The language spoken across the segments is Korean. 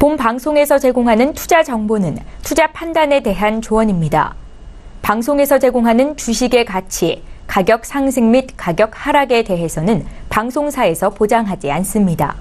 본 방송에서 제공하는 투자 정보는 투자 판단에 대한 조언입니다. 방송에서 제공하는 주식의 가치, 가격 상승 및 가격 하락에 대해서는 방송사에서 보장하지 않습니다.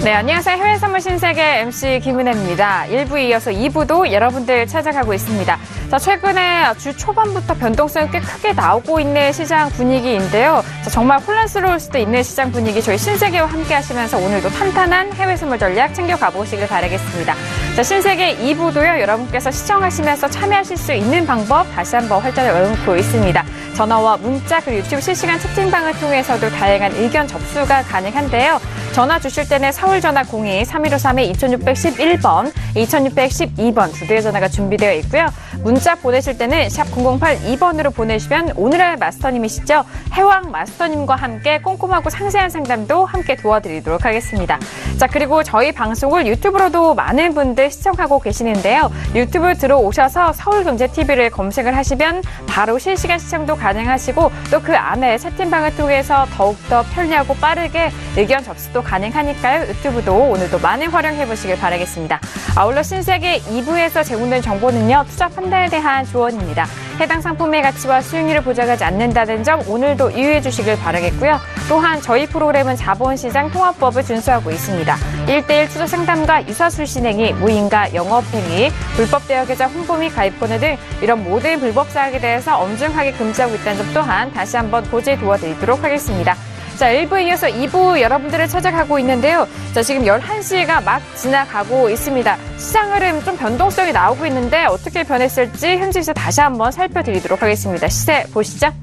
네, 안녕하세요. 해외 선물 신세계 MC 김은혜입니다. 1부에 이어서 2부도 여러분들 찾아가고 있습니다. 자, 최근에 주 초반부터 변동성이 꽤 크게 나오고 있는 시장 분위기인데요. 자, 정말 혼란스러울 수도 있는 시장 분위기 저희 신세계와 함께 하시면서 오늘도 탄탄한 해외 선물 전략 챙겨가 보시길 바라겠습니다. 자, 신세계 2부도요. 여러분께서 시청하시면서 참여하실 수 있는 방법 다시 한번 활자를 열어놓고 있습니다. 전화와 문자 그리고 유튜브 실시간 채팅방을 통해서도 다양한 의견 접수가 가능한데요. 전화 주실 때는 서울 전화 02-3153-2611번, 2612번 두 대의 전화가 준비되어 있고요. 문자 보내실 때는 샵 0082번으로 보내시면 오늘의 마스터님이시죠. 해왕 마스터님과 함께 꼼꼼하고 상세한 상담도 함께 도와드리도록 하겠습니다. 자, 그리고 저희 방송을 유튜브로도 많은 분들 시청하고 계시는데요. 유튜브 들어오셔서 서울경제TV를 검색을 하시면 바로 실시간 시청도 가능하시고 또 그 안에 채팅방을 통해서 더욱더 편리하고 빠르게 의견 접수도 가능하니까요. 유튜브도 오늘도 많이 활용해 보시길 바라겠습니다. 아울러 신세계 2부에서 제공된 정보는요. 투자 판단에 대한 조언입니다. 해당 상품의 가치와 수익률을 보장하지 않는다는 점 오늘도 유의해 주시길 바라겠고요. 또한 저희 프로그램은 자본시장 통합법을 준수하고 있습니다. 1:1 투자 상담과 유사술 신행위, 무인가 영업행위, 불법 대여계좌 홍보 및 가입권을 등 이런 모든 불법 사항에 대해서 엄중하게 금지하고 있다는 점 또한 다시 한번 고지 도와드리도록 하겠습니다. 자, 1부에 이어서 2부 여러분들을 찾아가고 있는데요. 자, 지금 11시가 막 지나가고 있습니다. 시장 흐름 좀 변동성이 나오고 있는데 어떻게 변했을지 현지 시세 다시 한번 살펴드리도록 하겠습니다. 시세 보시죠.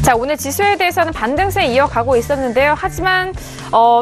자, 오늘 지수에 대해서는 반등세 이어가고 있었는데요. 하지만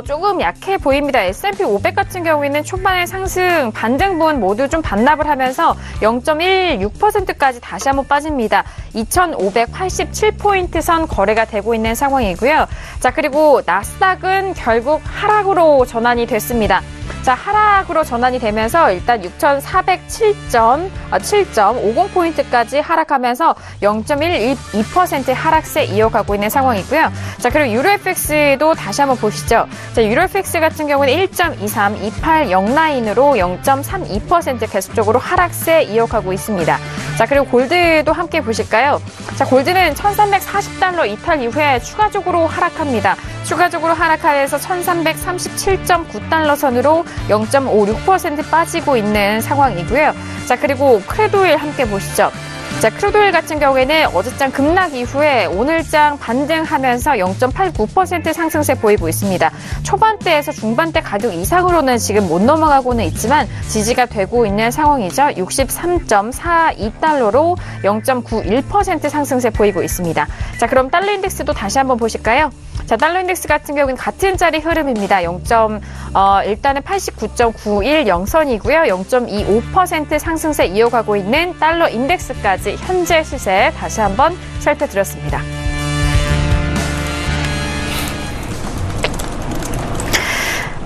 조금 약해 보입니다. S&P 500 같은 경우에는 초반에 상승 반등분 모두 좀 반납을 하면서 0.16%까지 다시 한번 빠집니다. 2,587포인트 선 거래가 되고 있는 상황이고요. 자, 그리고 나스닥은 결국 하락으로 전환이 됐습니다. 자, 하락으로 전환이 되면서 일단 6,407.50포인트까지 하락하면서 0.12% 하락세 이어가고 있는 상황이고요. 자, 그리고 유로FX도 다시 한번 보시죠. 자, 유로FX 같은 경우는 1.23280 라인으로 0.32% 계속적으로 하락세 이어가고 있습니다. 자, 그리고 골드도 함께 보실까요? 자, 골드는 1,340달러 이탈 이후에 추가적으로 하락합니다. 추가적으로 하락하면서 1,337.9달러 선으로 0.56% 빠지고 있는 상황이고요. 자, 그리고 크루드오일 함께 보시죠. 자, 크루드오일 같은 경우에는 어제장 급락 이후에 오늘장 반등하면서 0.89% 상승세 보이고 있습니다. 초반대에서 중반대 가격 이상으로는 지금 못 넘어가고는 있지만 지지가 되고 있는 상황이죠. 63.42달러로 0.91% 상승세 보이고 있습니다. 자, 그럼 달러 인덱스도 다시 한번 보실까요? 자, 달러 인덱스 같은 경우는 같은 자리 흐름입니다. 일단은 89.910선이고요. 0.25% 상승세 이어가고 있는 달러 인덱스까지 현재 시세 다시 한번 살펴드렸습니다.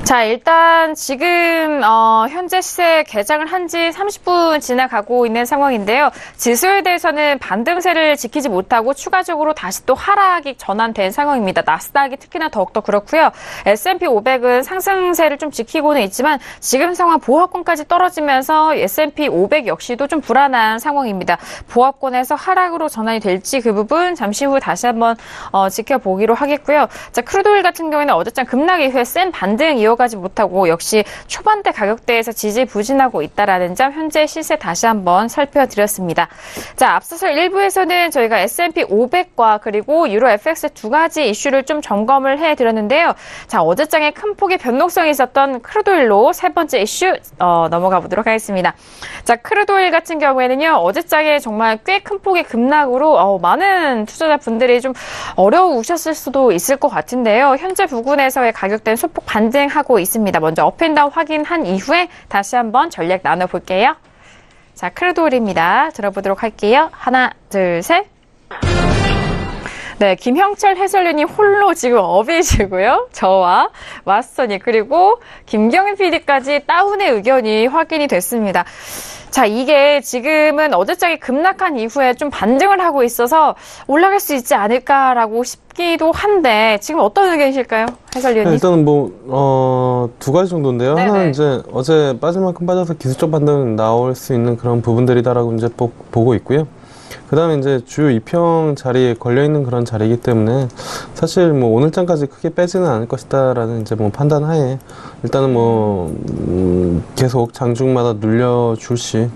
자, 일단 지금 현재 시세 개장을 한 지 30분 지나가고 있는 상황인데요. 지수에 대해서는 반등세를 지키지 못하고 추가적으로 다시 또 하락이 전환된 상황입니다. 나스닥이 특히나 더욱더 그렇고요. S&P 500은 상승세를 좀 지키고는 있지만 지금 상황 보합권까지 떨어지면서 S&P 500 역시도 좀 불안한 상황입니다. 보합권에서 하락으로 전환이 될지 그 부분 잠시 후 다시 한번 지켜보기로 하겠고요. 자, 크루드오일 같은 경우에는 어제장 급락 이후에 센 반등 이어가지 못하고 역시 초반대 가격대에서 지지부진하고 있다라는 점 현재 시세 다시 한번 살펴드렸습니다. 자, 앞서서 1부에서는 저희가 S&P 500과 그리고 유로 FX 두 가지 이슈를 좀 점검을 해드렸는데요. 자, 어제장에 큰 폭의 변동성이 있었던 크루드오일로 세 번째 이슈 넘어가 보도록 하겠습니다. 자, 크루드오일 같은 경우에는요. 어제장에 정말 꽤 큰 폭의 급락으로 많은 투자자분들이 좀 어려우셨을 수도 있을 것 같은데요. 현재 부근에서의 가격대는 소폭 반등하고 있습니다. 먼저 업앤다운 확인한 이후에 다시 한번 전략 나눠볼게요. 자, 크루드오일입니다. 들어보도록 할게요. 하나, 둘, 셋. 네, 김형철 해설위원이 홀로 지금 업이시고요. 저와 마스터님 그리고 김경일 PD까지 다운의 의견이 확인이 됐습니다. 자, 이게 지금은 어제장이 급락한 이후에 좀 반등을 하고 있어서 올라갈 수 있지 않을까라고 싶기도 한데 지금 어떤 의견이실까요? 해설위원님? 일단은 두 가지 정도인데요. 네네. 하나는 이제 어제 빠질 만큼 빠져서 기술적 반등 나올 수 있는 그런 부분들이다라고 이제 보고 있고요. 그 다음에 이제 주요 2평 자리에 걸려있는 그런 자리이기 때문에 사실 오늘장까지 크게 빼지는 않을 것이다라는 이제 판단하에 일단은 계속 장중마다 눌려줄 시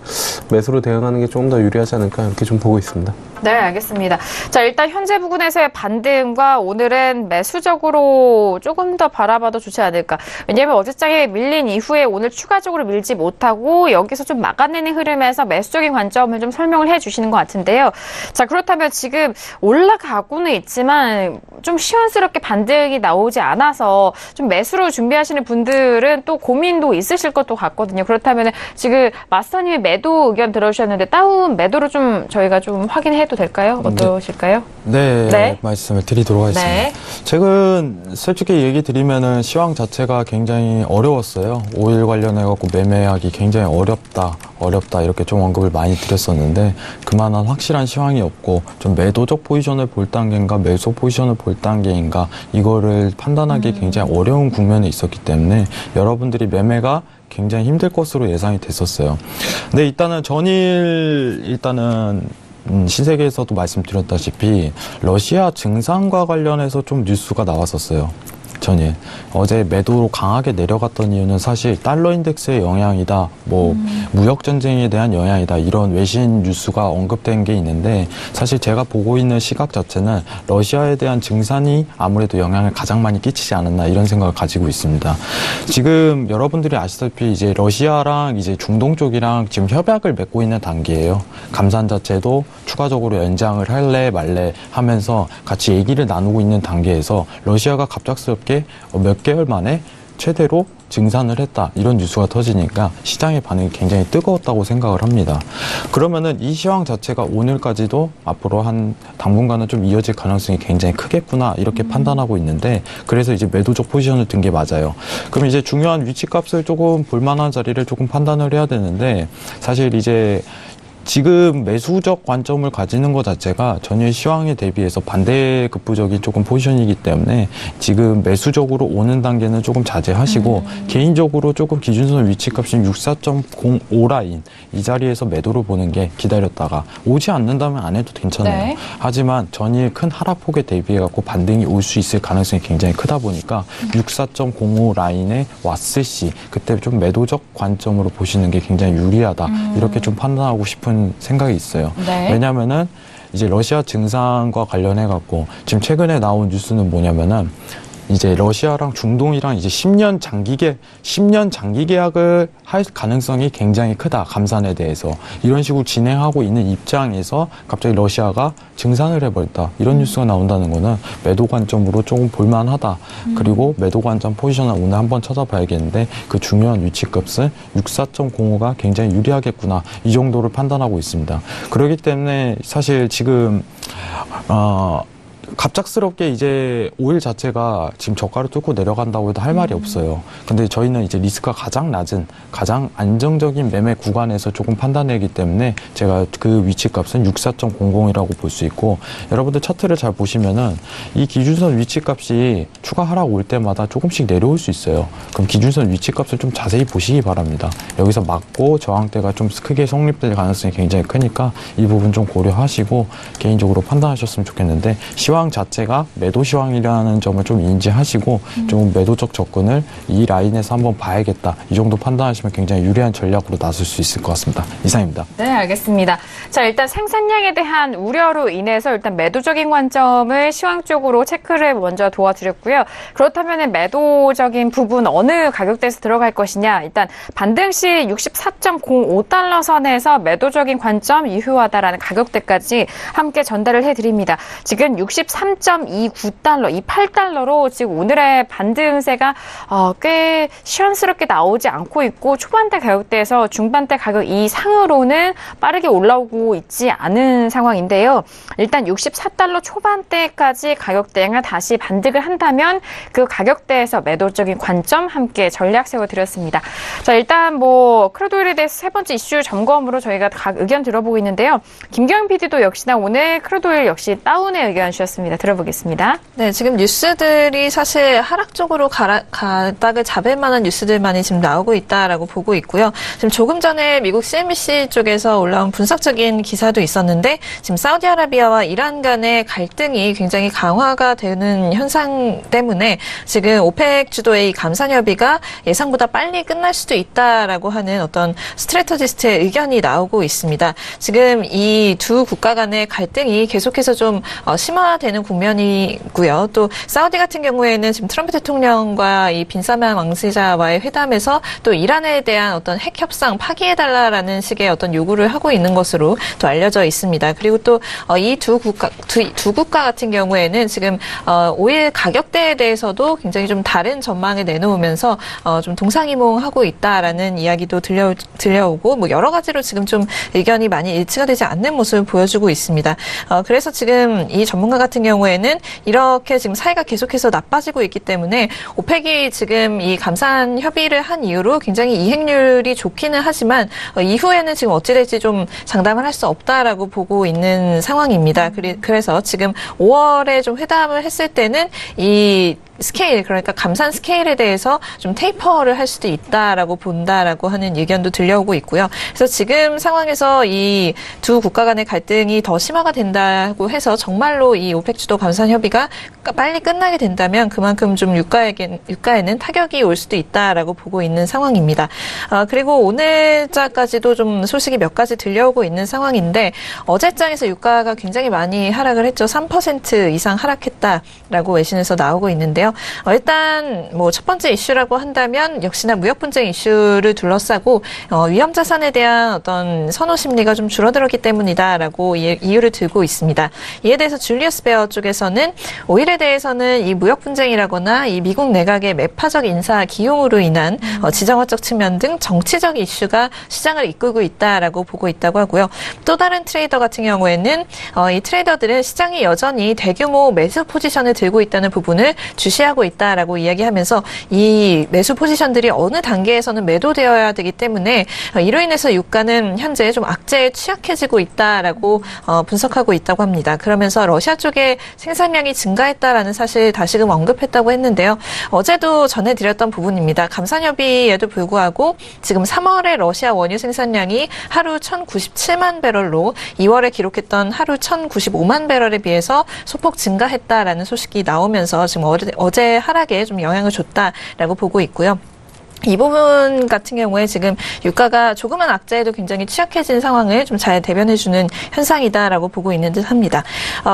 매수로 대응하는 게 조금 더 유리하지 않을까 이렇게 좀 보고 있습니다. 네, 알겠습니다. 자, 일단 현재 부근에서의 반등과 오늘은 매수적으로 조금 더 바라봐도 좋지 않을까. 왜냐하면 어제장에 밀린 이후에 오늘 추가적으로 밀지 못하고 여기서 좀 막아내는 흐름에서 매수적인 관점을 좀 설명을 해주시는 것 같은데요. 자, 그렇다면 지금 올라가고는 있지만 좀 시원스럽게 반등이 나오지 않아서 좀 매수로 준비하시는 분들은 또 고민도 있으실 것도 같거든요. 그렇다면 지금 마스터님의 매도 의견 들어주셨는데 다운 매도로 좀 저희가 좀 확인해도 될까요? 어떠실까요? 네, 말씀을 드리도록 하겠습니다. 네. 최근 솔직히 얘기 드리면은 시황 자체가 굉장히 어려웠어요. 오일 관련해갖고 매매하기 굉장히 어렵다 이렇게 좀 언급을 많이 드렸었는데 그만한 확실한 시황이 없고 좀 매도적 포지션을 볼 단계인가 매수 포지션을 볼 단계인가 이거를 판단하기 굉장히 어려운 국면에 있었기 때문에 여러분들이 매매가 굉장히 힘들 것으로 예상이 됐었어요. 근데 일단은 신세계에서도 말씀드렸다시피 러시아 증산과 관련해서 좀 뉴스가 나왔었어요. 전일. 어제 매도로 강하게 내려갔던 이유는 사실 달러 인덱스의 영향이다, 무역 전쟁에 대한 영향이다, 이런 외신 뉴스가 언급된 게 있는데 사실 제가 보고 있는 시각 자체는 러시아에 대한 증산이 아무래도 영향을 가장 많이 끼치지 않았나 이런 생각을 가지고 있습니다. 지금 여러분들이 아시다시피 이제 러시아랑 이제 중동 쪽이랑 지금 협약을 맺고 있는 단계예요. 감산 자체도 추가적으로 연장을 할래 말래 하면서 같이 얘기를 나누고 있는 단계에서 러시아가 갑작스럽게 몇 개월 만에 최대로 증산을 했다 이런 뉴스가 터지니까 시장의 반응이 굉장히 뜨거웠다고 생각을 합니다. 그러면은 이 시황 자체가 오늘까지도 앞으로 한 당분간은 좀 이어질 가능성이 굉장히 크겠구나 이렇게 판단하고 있는데 그래서 이제 매도적 포지션을 든 게 맞아요. 그럼 이제 중요한 위치값을 조금 볼만한 자리를 조금 판단을 해야 되는데 사실 이제 지금 매수적 관점을 가지는 것 자체가 전일 시황에 대비해서 반대급부적인 조금 포지션이기 때문에 지금 매수적으로 오는 단계는 조금 자제하시고 개인적으로 조금 기준선 위치값인 64.05 라인 이 자리에서 매도를 보는 게 기다렸다가 오지 않는다면 안 해도 괜찮아요. 네. 하지만 전일 큰 하락폭에 대비해 갖고 반등이 올 수 있을 가능성이 굉장히 크다 보니까 64.05 라인에 왔을 시 그때 좀 매도적 관점으로 보시는 게 굉장히 유리하다 이렇게 좀 판단하고 싶은 생각이 있어요. 네. 왜냐면은 이제 러시아 증산과 관련해 갖고 지금 최근에 나온 뉴스는 뭐냐면은 이제 러시아랑 중동이랑 이제 10년 장기 계약을 할 가능성이 굉장히 크다. 감산에 대해서. 이런 식으로 진행하고 있는 입장에서 갑자기 러시아가 증산을 해버렸다. 이런 뉴스가 나온다는 거는 매도 관점으로 조금 볼만하다. 그리고 매도 관점 포지션을 오늘 한번 찾아봐야겠는데 그 중요한 위치값은 64.05가 굉장히 유리하겠구나. 이 정도를 판단하고 있습니다. 그렇기 때문에 사실 지금 갑작스럽게 이제 오일 자체가 지금 저가를 뚫고 내려간다고 해도 할 말이 없어요. 근데 저희는 이제 리스크가 가장 낮은, 가장 안정적인 매매 구간에서 조금 판단하기 때문에 제가 그 위치값은 64.00이라고 볼 수 있고 여러분들 차트를 잘 보시면은 이 기준선 위치값이 추가 하락 올 때마다 조금씩 내려올 수 있어요. 그럼 기준선 위치값을 좀 자세히 보시기 바랍니다. 여기서 막고 저항대가 좀 크게 성립될 가능성이 굉장히 크니까 이 부분 좀 고려하시고 개인적으로 판단하셨으면 좋겠는데 시황 자체가 매도 시황이라는 점을 좀 인지하시고 좀 매도적 접근을 이 라인에서 한번 봐야겠다. 이 정도 판단하시면 굉장히 유리한 전략으로 나설 수 있을 것 같습니다. 이상입니다. 네, 알겠습니다. 자, 일단 생산량에 대한 우려로 인해서 일단 매도적인 관점을 시황 쪽으로 체크를 먼저 도와드렸고요. 그렇다면 매도적인 부분 어느 가격대에서 들어갈 것이냐. 일단 반등 시 64.05달러 선에서 매도적인 관점 유효하다라는 가격대까지 함께 전달을 해드립니다. 지금 64 63.29달러, 이 8달러로 지금 오늘의 반등세가 꽤 시원스럽게 나오지 않고 있고 초반대 가격대에서 중반대 가격 이상으로는 빠르게 올라오고 있지 않은 상황인데요. 일단 64달러 초반대까지 가격대가 다시 반등을 한다면 그 가격대에서 매도적인 관점 함께 전략 세워드렸습니다. 자, 일단 크루드 오일에 대해서 세 번째 이슈 점검으로 저희가 각 의견 들어보고 있는데요. 김경영 PD도 역시나 오늘 크루드 오일 역시 다운의 의견 주셨습니다. 들어보겠습니다. 네, 지금 뉴스들이 사실 하락 쪽으로 가닥을 잡을 만한 뉴스들만이 지금 나오고 있다라고 보고 있고요. 지금 조금 전에 미국 CNBC 쪽에서 올라온 분석적인 기사도 있었는데 지금 사우디아라비아와 이란 간의 갈등이 굉장히 강화가 되는 현상 때문에 지금 오펙 주도의 이 감산 협의가 예상보다 빨리 끝날 수도 있다라고 하는 어떤 스트래터지스트의 의견이 나오고 있습니다. 지금 이 두 국가 간의 갈등이 계속해서 좀 심화되는 국면이고요. 또 사우디 같은 경우에는 지금 트럼프 대통령과 이 빈 살만 왕세자와의 회담에서 또 이란에 대한 어떤 핵 협상 파기해달라라는 식의 어떤 요구를 하고 있는 것으로 또 알려져 있습니다. 그리고 또 이 두 국가 같은 경우에는 지금 오일 가격대에 대해서도 굉장히 좀 다른 전망을 내놓으면서 좀 동상이몽하고 있다라는 이야기도 들려오고 여러 가지로 지금 좀 의견이 많이 일치가 되지 않는 모습을 보여주고 있습니다. 그래서 지금 이 전문가 같은 경우에는 이렇게 지금 사이가 계속해서 나빠지고 있기 때문에 오펙이 지금 이 감산 협의를 한 이후로 굉장히 이행률이 좋기는 하지만 이후에는 지금 어찌 될지 좀 장담을 할 수 없다라고 보고 있는 상황입니다. 그래서 지금 5월에 좀 회담을 했을 때는 이 스케일, 그러니까 감산 스케일에 대해서 좀 테이퍼를 할 수도 있다라고 본다라고 하는 의견도 들려오고 있고요. 그래서 지금 상황에서 이 두 국가 간의 갈등이 더 심화가 된다고 해서 정말로 이 오펙 주도 감산 협의가 빨리 끝나게 된다면 그만큼 좀 유가에는 타격이 올 수도 있다라고 보고 있는 상황입니다. 그리고 오늘자까지도 좀 소식이 몇 가지 들려오고 있는 상황인데 어제장에서 유가가 굉장히 많이 하락을 했죠. 3% 이상 하락했다라고 외신에서 나오고 있는데요. 일단 첫 번째 이슈라고 한다면 역시나 무역 분쟁 이슈를 둘러싸고 위험 자산에 대한 어떤 선호 심리가 좀 줄어들었기 때문이다라고 이유를 들고 있습니다. 이에 대해서 줄리어스 베어 쪽에서는 오일에 대해서는 이 무역 분쟁이라거나 이 미국 내각의 매파적 인사 기용으로 인한 지정학적 측면 등 정치적 이슈가 시장을 이끌고 있다라고 보고 있다고 하고요. 또 다른 트레이더 같은 경우에는 이 트레이더들은 시장이 여전히 대규모 매수 포지션을 들고 있다는 부분을 주시하고 있다라고 이야기하면서 이 매수 포지션들이 어느 단계에서는 매도되어야 되기 때문에 이로 인해서 유가는 현재 좀 악재에 취약해지고 있다라고 분석하고 있다고 합니다. 그러면서 러시아 쪽에 생산량이 증가했다라는 사실 다시금 언급했다고 했는데요. 어제도 전해드렸던 부분입니다. 감산협의에도 불구하고 지금 3월에 러시아 원유 생산량이 하루 1,097만 배럴로 2월에 기록했던 하루 1,095만 배럴에 비해서 소폭 증가했다라는 소식이 나오면서 지금 어제 하락에 좀 영향을 줬다라고 보고 있고요. 이 부분 같은 경우에 지금 유가가 조그만 악재에도 굉장히 취약해진 상황을 좀 잘 대변해주는 현상이다라고 보고 있는 듯 합니다.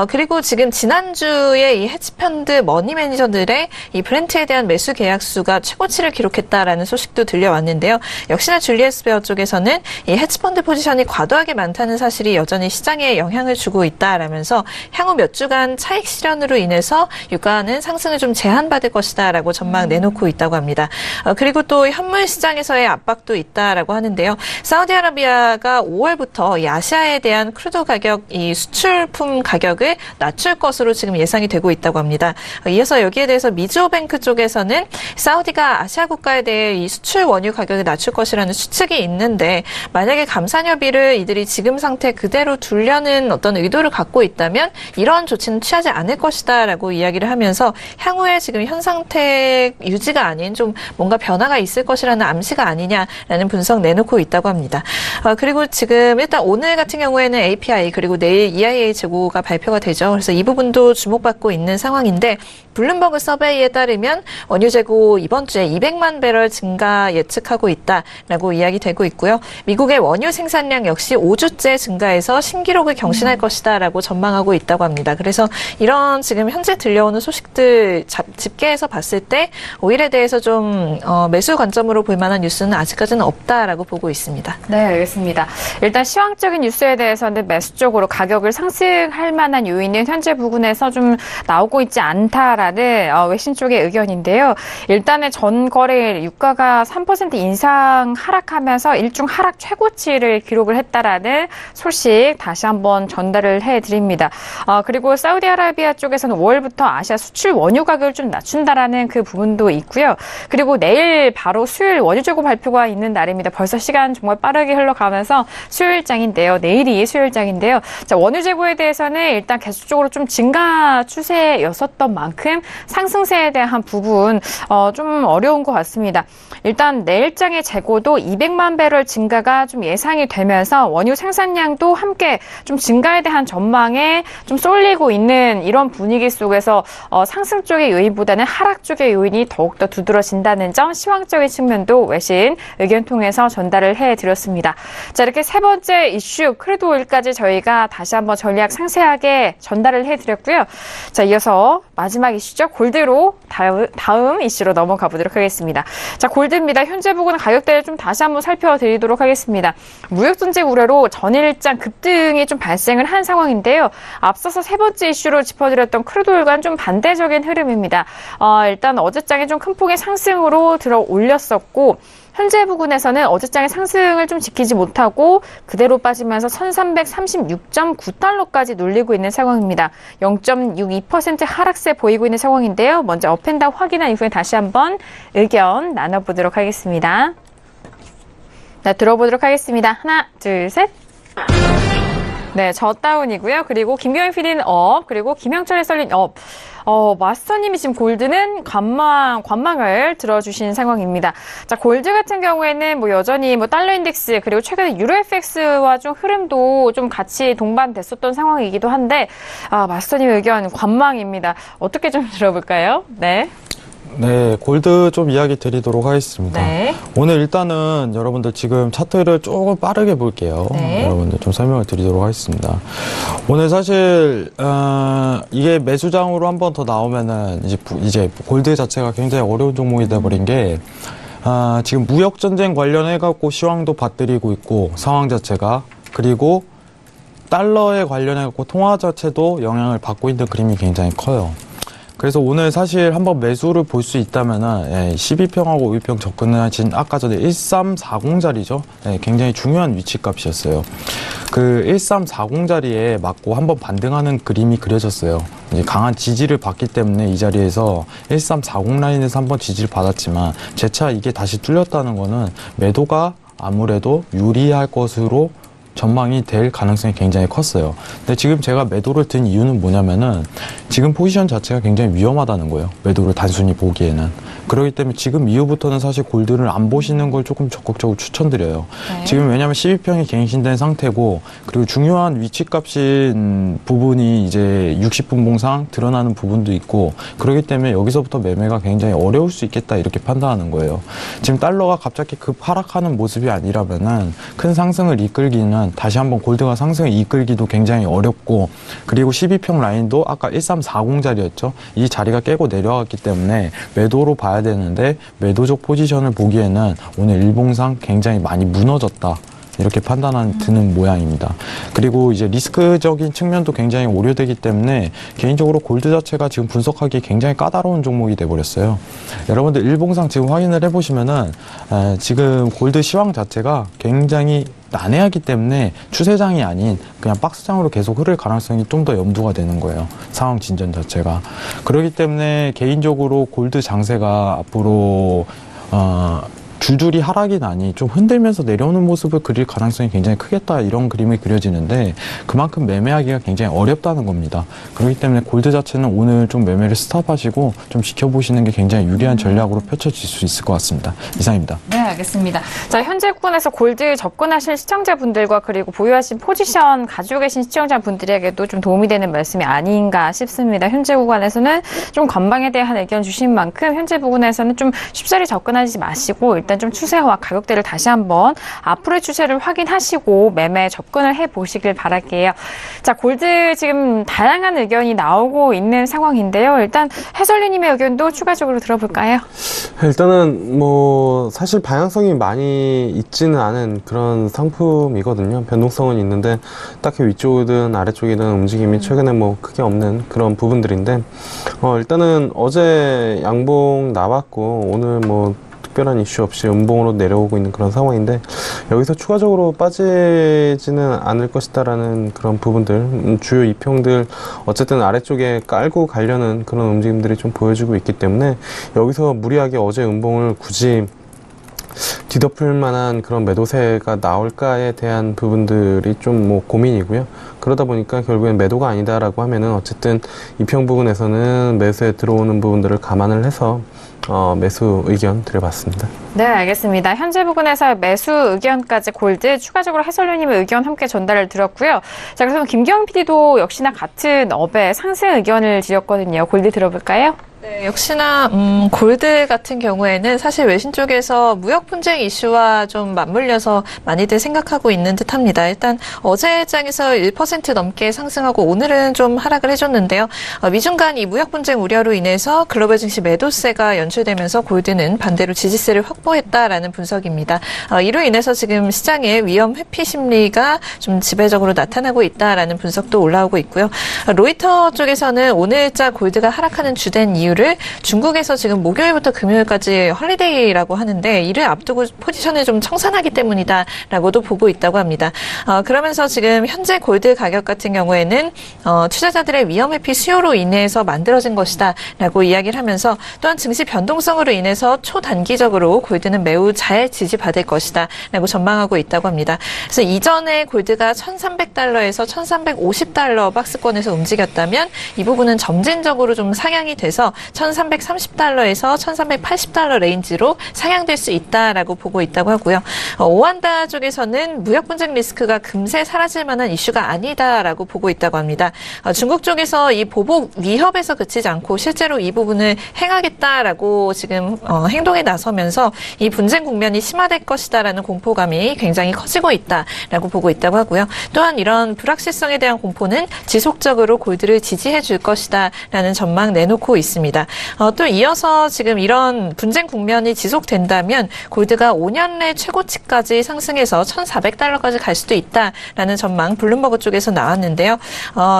그리고 지금 지난주에 이 헤지펀드 머니 매니저들의 이 브렌트에 대한 매수 계약수가 최고치를 기록했다라는 소식도 들려왔는데요. 역시나 줄리어스 베어 쪽에서는 이 헤지펀드 포지션이 과도하게 많다는 사실이 여전히 시장에 영향을 주고 있다라면서 향후 몇 주간 차익 실현으로 인해서 유가는 상승을 좀 제한받을 것이다라고 전망 내놓고 있다고 합니다. 그리고 또 현물 시장에서의 압박도 있다라고 하는데요. 사우디아라비아가 5월부터 이 아시아에 대한 크루드 가격, 이 수출품 가격을 낮출 것으로 지금 예상이 되고 있다고 합니다. 이어서 여기에 대해서 미즈호뱅크 쪽에서는 사우디가 아시아 국가에 대해 이 수출 원유 가격을 낮출 것이라는 추측이 있는데 만약에 감산 협의를 이들이 지금 상태 그대로 두려는 어떤 의도를 갖고 있다면 이러한 조치는 취하지 않을 것이다라고 이야기를 하면서 향후에 지금 현 상태 유지가 아닌 좀 뭔가 변화가 있을 것이라는 암시가 아니냐라는 분석 내놓고 있다고 합니다. 그리고 지금 일단 오늘 같은 경우에는 API 그리고 내일 EIA 재고가 발표가 되죠. 그래서 이 부분도 주목받고 있는 상황인데 블룸버그 서베이에 따르면 원유 재고 이번 주에 200만 배럴 증가 예측하고 있다라고 이야기되고 있고요. 미국의 원유 생산량 역시 5주째 증가해서 신기록을 경신할 것이다라고 전망하고 있다고 합니다. 그래서 이런 지금 현재 들려오는 소식들 집계해서 봤을 때 오일에 대해서 좀 매수 매수 관점으로 볼 만한 뉴스는 아직까지는 없다라고 보고 있습니다. 네, 알겠습니다. 일단 시황적인 뉴스에 대해서는 매수 쪽으로 가격을 상승할 만한 요인은 현재 부근에서 좀 나오고 있지 않다라는 외신 쪽의 의견인데요. 일단은 전 거래일 유가가 3% 인상 하락하면서 일중 하락 최고치를 기록을 했다라는 소식 다시 한번 전달을 해드립니다. 그리고 사우디아라비아 쪽에서는 5월부터 아시아 수출 원유 가격을 좀 낮춘다라는 그 부분도 있고요. 그리고 내일 바로 수요일 원유 재고 발표가 있는 날입니다. 벌써 시간 정말 빠르게 흘러가면서 수요일장인데요. 내일이 수요일장인데요. 자, 원유 재고에 대해서는 일단 계속적으로 좀 증가 추세였었던 만큼 상승세에 대한 부분 좀 어려운 것 같습니다. 일단 내일장의 재고도 200만 배럴 증가가 좀 예상이 되면서 원유 생산량도 함께 좀 증가에 대한 전망에 좀 쏠리고 있는 이런 분위기 속에서 상승 쪽의 요인보다는 하락 쪽의 요인이 더욱더 두드러진다는 점 시황적인 측면도 외신 의견 통해서 전달을 해드렸습니다. 자, 이렇게 세 번째 이슈 크루드 오일까지 저희가 다시 한번 전략 상세하게 전달을 해드렸고요. 자, 이어서 마지막 이슈죠. 골드로 다음 이슈로 넘어가 보도록 하겠습니다. 자, 골드입니다. 현재 부근 가격대를 좀 다시 한번 살펴드리도록 하겠습니다. 무역 전쟁 우려로 전일장 급등이 좀 발생을 한 상황인데요. 앞서서 세 번째 이슈로 짚어드렸던 크루드 오일과는 좀 반대적인 흐름입니다. 일단 어제장에 좀 큰 폭의 상승으로 들어 올렸었고 현재 부근에서는 어제장의 상승을 좀 지키지 못하고 그대로 빠지면서 1336.9달러까지 눌리고 있는 상황입니다. 0.62% 하락세 보이고 있는 상황인데요. 먼저 업앤다운 확인한 이후에 다시 한번 의견 나눠보도록 하겠습니다. 네, 들어보도록 하겠습니다. 하나, 둘, 셋. 네, 저 다운이고요. 그리고 김경희 PD는 업, 그리고 김영철 해설님 업. 마스터님이 지금 골드는 관망을 들어주신 상황입니다. 자, 골드 같은 경우에는 여전히 달러 인덱스, 그리고 최근에 유로 FX와 좀 흐름도 좀 같이 동반됐었던 상황이기도 한데, 마스터님의 의견 관망입니다. 어떻게 좀 들어볼까요? 네. 네, 골드 좀 이야기 드리도록 하겠습니다. 네. 오늘 일단은 여러분들 지금 차트를 조금 빠르게 볼게요. 네. 여러분들 좀 설명을 드리도록 하겠습니다. 오늘 사실 이게 매수장으로 한 번 더 나오면은 이제 골드 자체가 굉장히 어려운 종목이 돼버린 게 지금 무역 전쟁 관련해 갖고 시황도 받들이고 있고 상황 자체가, 그리고 달러에 관련해 갖고 통화 자체도 영향을 받고 있는 그림이 굉장히 커요. 그래서 오늘 사실 한번 매수를 볼 수 있다면은 12평하고 5일평 접근하신 아까 전에 1340자리죠. 굉장히 중요한 위치값이었어요. 그 1340자리에 맞고 한번 반등하는 그림이 그려졌어요. 이제 강한 지지를 받기 때문에 이 자리에서 1340 라인에서 한번 지지를 받았지만 재차 이게 다시 뚫렸다는 거는 매도가 아무래도 유리할 것으로 전망이 될 가능성이 굉장히 컸어요. 근데 지금 제가 매도를 든 이유는 뭐냐면은 지금 포지션 자체가 굉장히 위험하다는 거예요. 매도를 단순히 보기에는. 그렇기 때문에 지금 이후부터는 사실 골드를 안 보시는 걸 조금 적극적으로 추천드려요. 네. 지금 왜냐면 12평이 갱신된 상태고, 그리고 중요한 위치값인 부분이 이제 60분봉상 드러나는 부분도 있고, 그렇기 때문에 여기서부터 매매가 굉장히 어려울 수 있겠다 이렇게 판단하는 거예요. 지금 달러가 갑자기 급 하락하는 모습이 아니라면은 큰 상승을 이끌기는, 다시 한번 골드가 상승을 이끌기도 굉장히 어렵고, 그리고 12평 라인도 아까 1340자리였죠. 이 자리가 깨고 내려왔기 때문에 매도로 봐야 되는데, 매도적 포지션을 보기에는 오늘 일봉상 굉장히 많이 무너졌다 이렇게 드는 모양입니다. 그리고 이제 리스크적인 측면도 굉장히 우려되기 때문에 개인적으로 골드 자체가 지금 분석하기 굉장히 까다로운 종목이 돼버렸어요. 여러분들 일봉상 지금 확인을 해보시면은 지금 골드 시황 자체가 굉장히 난해하기 때문에 추세장이 아닌 그냥 박스장으로 계속 흐를 가능성이 좀 더 염두가 되는 거예요. 상황 진전 자체가. 그렇기 때문에 개인적으로 골드 장세가 앞으로 줄줄이 하락이 나니 좀 흔들면서 내려오는 모습을 그릴 가능성이 굉장히 크겠다, 이런 그림이 그려지는데 그만큼 매매하기가 굉장히 어렵다는 겁니다. 그렇기 때문에 골드 자체는 오늘 좀 매매를 스탑하시고 좀 지켜보시는 게 굉장히 유리한 전략으로 펼쳐질 수 있을 것 같습니다. 이상입니다. 네, 알겠습니다. 자, 현재 구간에서 골드 접근하실 시청자분들과 그리고 보유하신 포지션 가지고 계신 시청자분들에게도 좀 도움이 되는 말씀이 아닌가 싶습니다. 현재 구간에서는 좀 건방에 대한 의견 주신 만큼 현재 부분에서는 좀 쉽사리 접근하지 마시고 일단 일단 좀 추세와 가격대를 다시 한번 앞으로의 추세를 확인하시고 매매 접근을 해보시길 바랄게요. 자, 골드 지금 다양한 의견이 나오고 있는 상황인데요. 일단 해설위님의 의견도 추가적으로 들어볼까요? 일단은 사실 방향성이 많이 있지는 않은 그런 상품이거든요. 변동성은 있는데 딱히 위쪽이든 아래쪽이든 움직임이 최근에 크게 없는 그런 부분들인데 일단은 어제 양봉 나왔고 오늘 특별한 이슈 없이 음봉으로 내려오고 있는 그런 상황인데 여기서 추가적으로 빠지지는 않을 것이다라는 그런 부분들, 주요 이평들 어쨌든 아래쪽에 깔고 가려는 그런 움직임들이 좀 보여지고 있기 때문에 여기서 무리하게 어제 음봉을 굳이 뒤덮을 만한 그런 매도세가 나올까에 대한 부분들이 좀 고민이고요. 그러다 보니까 결국엔 매도가 아니다라고 하면은 어쨌든 이평 부분에서는 매수에 들어오는 부분들을 감안을 해서 매수 의견 드려봤습니다. 네, 알겠습니다. 현재 부분에서 매수 의견까지 골드, 추가적으로 해설위님의 의견 함께 전달을 드렸고요. 자, 그래서 김기영 PD도 역시나 같은 업의 상승 의견을 드렸거든요. 골드 들어볼까요? 네, 역시나 골드 같은 경우에는 사실 외신 쪽에서 무역 분쟁 이슈와 좀 맞물려서 많이들 생각하고 있는 듯합니다. 일단 어제 장에서 1% 넘게 상승하고 오늘은 좀 하락을 해줬는데요. 미중 간 이 무역 분쟁 우려로 인해서 글로벌 증시 매도세가 연출되면서 골드는 반대로 지지세를 확보했다라는 분석입니다. 이로 인해서 지금 시장에 위험 회피 심리가 좀 지배적으로 나타나고 있다라는 분석도 올라오고 있고요. 로이터 쪽에서는 오늘자 골드가 하락하는 주된 이유를 중국에서 지금 목요일부터 금요일까지 헐리데이라고 하는데 이를 앞두고 포지션을 좀 청산하기 때문이다라고도 보고 있다고 합니다. 그러면서 지금 현재 골드 가격 같은 경우에는 투자자들의 위험 회피 수요로 인해서 만들어진 것이다라고 이야기를 하면서 또한 증시 변동성으로 인해서 초단기적으로 골드는 매우 잘 지지받을 것이다라고 전망하고 있다고 합니다. 그래서 이전에 골드가 1,300달러에서 1,350달러 박스권에서 움직였다면 이 부분은 점진적으로 좀 상향이 돼서 1,330달러에서 1,380달러 레인지로 상향될 수 있다라고 보고 있다고 하고요. 오한다 쪽에서는 무역 분쟁 리스크가 금세 사라질 만한 이슈가 아니다라고 보고 있다고 합니다. 중국 쪽에서 이 보복 위협에서 그치지 않고 실제로 이 부분을 행하겠다라고 지금 행동에 나서면서 이 분쟁 국면이 심화될 것이다라는 공포감이 굉장히 커지고 있다라고 보고 있다고 하고요. 또한 이런 불확실성에 대한 공포는 지속적으로 골드를 지지해 줄 것이다라는 전망 내놓고 있습니다. 또 이어서 지금 이런 분쟁 국면이 지속된다면 골드가 5년 내 최고치까지 상승해서 1,400달러까지 갈 수도 있다라는 전망 블룸버그 쪽에서 나왔는데요.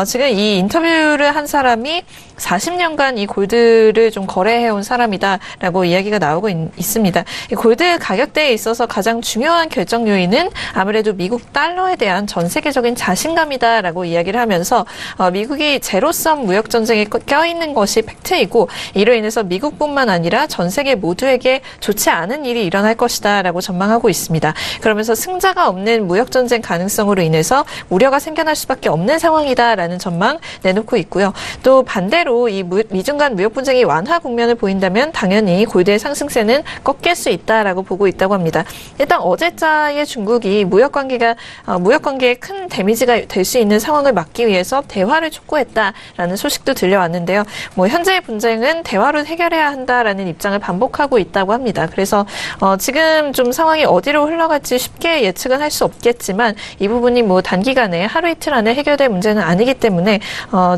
지금 이 인터뷰를 한 사람이 40년간 이 골드를 좀 거래해온 사람이다라고 이야기가 나오고 있습니다. 이 골드 가격대에 있어서 가장 중요한 결정 요인은 아무래도 미국 달러에 대한 전 세계적인 자신감이다라고 이야기를 하면서 미국이 제로섬 무역 전쟁에 껴있는 것이 팩트이고 이로 인해서 미국뿐만 아니라 전 세계 모두에게 좋지 않은 일이 일어날 것이다라고 전망하고 있습니다. 그러면서 승자가 없는 무역 전쟁 가능성으로 인해서 우려가 생겨날 수밖에 없는 상황이다라는 전망 내놓고 있고요. 또 반대로 이 미중 간 무역 분쟁이 완화 국면을 보인다면 당연히 골드의 상승세는 꺾일 수 있다라고 보고 있다고 합니다. 일단 어제자의 중국이 무역 관계에 큰 데미지가 될 수 있는 상황을 막기 위해서 대화를 촉구했다라는 소식도 들려왔는데요. 현재의 분쟁은 대화로 해결해야 한다라는 입장을 반복하고 있다고 합니다. 그래서 지금 좀 상황이 어디로 흘러갈지 쉽게 예측은 할 수 없겠지만 이 부분이 단기간에 하루 이틀 안에 해결될 문제는 아니기 때문에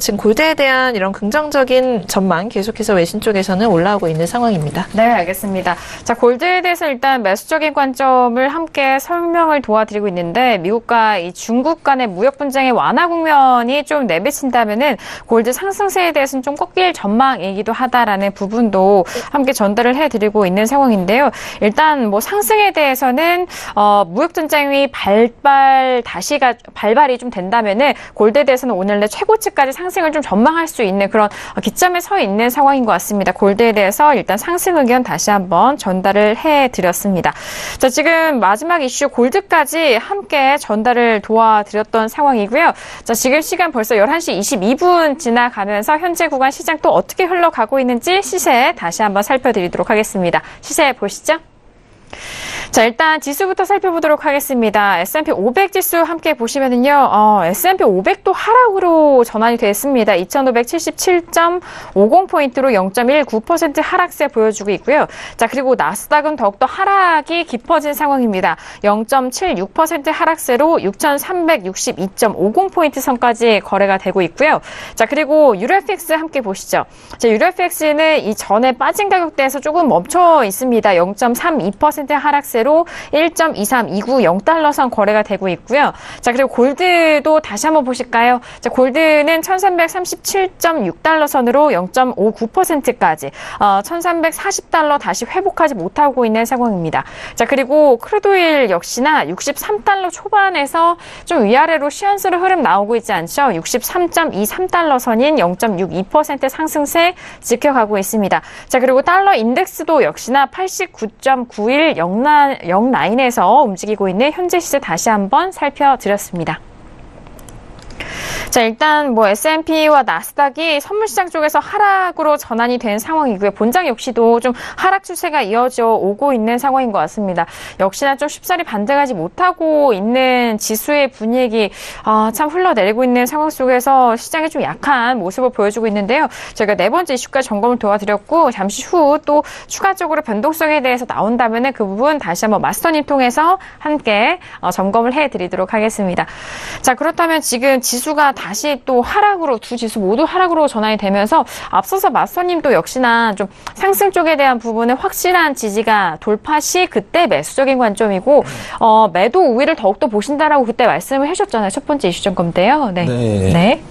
지금 골드에 대한 이런 긍정적인 전망 계속해서 외신 쪽에서는 올라오고 있는 상황입니다. 네, 알겠습니다. 자, 골드에 대해서 일단 매수적인 관점을 함께 설명을 도와드리고 있는데 미국과 이 중국 간의 무역 분쟁의 완화 국면이 좀 내비친다면은 골드 상승세에 대해서는 좀 꺾일 전망이기도 하다라는 부분도 함께 전달을 해드리고 있는 상황인데요. 일단 상승에 대해서는 무역 전쟁이 발발이 좀 된다면은 골드에 대해서는 오늘 내 최고치까지 상승을 좀 전망할 수 있는 그런 기점에 서 있는 상황인 것 같습니다. 골드에 대해서 일단 상승 의견 다시 한번 전달을 해드렸습니다. 자, 지금 마지막 이슈 골드까지 함께 전달을 도와드렸던 상황이고요. 자, 지금 시간 벌써 11시 22분 지나가면서 현재 구간 시장 또 어떻게 흘러가고 있는지 시세 다시 한번 살펴드리도록 하겠습니다. 시세 보시죠. 자, 일단 지수부터 살펴보도록 하겠습니다. S&P 500 지수 함께 보시면은요, S&P 500도 하락으로 전환이 됐습니다. 2577.50포인트로 0.19% 하락세 보여주고 있고요. 자, 그리고 나스닥은 더욱더 하락이 깊어진 상황입니다. 0.76% 하락세로 6362.50포인트 선까지 거래가 되고 있고요. 자, 그리고 유로FX 함께 보시죠. 자, 유로FX는 이 전에 빠진 가격대에서 조금 멈춰 있습니다. 0.32% 하락세로 1.23290 선 거래가 되고 있고요. 자, 그리고 골드도 다시 한번 보실까요? 자, 골드는 1337.6 선으로 0.59%까지 1340 다시 회복하지 못하고 있는 상황입니다. 자, 그리고 크루드오일 역시나 63 초반에서 좀 위아래로 시한수로 흐름 나오고 있지 않죠? 63.23 선인 0.62% 상승세 지켜가고 있습니다. 자, 그리고 달러 인덱스도 역시나 89.9109에서 움직이고 있는 현재 시세 다시 한번 살펴드렸습니다. 자, 일단 뭐 S&P와 나스닥이 선물시장 쪽에서 하락으로 전환이 된 상황이고요. 본장 역시도 좀 하락 추세가 이어져 오고 있는 상황인 것 같습니다. 역시나 좀 쉽사리 반등하지 못하고 있는 지수의 분위기 참 흘러내리고 있는 상황 속에서 시장이 좀 약한 모습을 보여주고 있는데요. 저희가 네 번째 이슈까지 점검을 도와드렸고 잠시 후 또 추가적으로 변동성에 대해서 나온다면 그 부분 다시 한번 마스터님 통해서 함께 점검을 해드리도록 하겠습니다. 자, 그렇다면 지금 지수가 다시 또 하락으로 두 지수 모두 하락으로 전환이 되면서 앞서서 마스터님도 역시나 좀 상승 쪽에 대한 부분에 확실한 지지가 돌파 시 그때 매수적인 관점이고 매도 우위를 더욱더 보신다라고 그때 말씀을 해주셨잖아요. 첫 번째 이슈 점검 때요. 네. 네.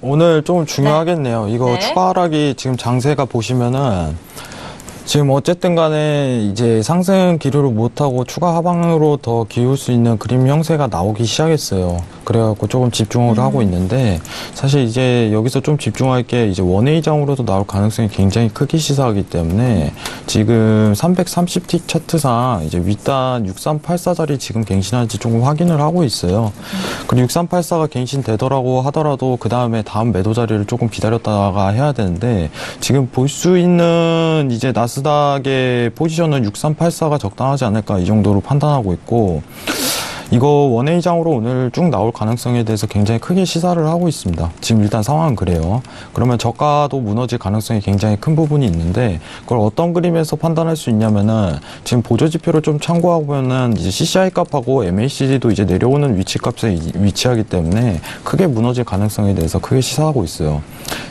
오늘 좀 중요하겠네요. 이거 네. 추가 하락이 지금 장세가 보시면은 지금 어쨌든 간에 이제 상승 기류를 못하고 추가 하방으로 더 기울 수 있는 그림 형태가 나오기 시작했어요. 그래갖고 조금 집중을 하고 있는데 사실 이제 여기서 좀 집중할 게 이제 원웨이장으로도 나올 가능성이 굉장히 크게 시사하기 때문에 지금 330틱 차트상 이제 윗단 6384 자리 지금 갱신할지 조금 확인을 하고 있어요. 그리고 6384가 갱신되더라고 하더라도 그 다음에 다음 매도 자리를 조금 기다렸다가 해야 되는데 지금 볼 수 있는 이제 나스닥의 포지션은 6384가 적당하지 않을까 이 정도로 판단하고 있고 이거 원웨이장으로 오늘 쭉 나올 가능성에 대해서 굉장히 크게 시사를 하고 있습니다. 지금 일단 상황은 그래요. 그러면 저가도 무너질 가능성이 굉장히 큰 부분이 있는데 그걸 어떤 그림에서 판단할 수 있냐면은 지금 보조지표를 좀 참고하면은 이제 CCI 값하고 MACD도 이제 내려오는 위치값에 위치하기 때문에 크게 무너질 가능성에 대해서 크게 시사하고 있어요.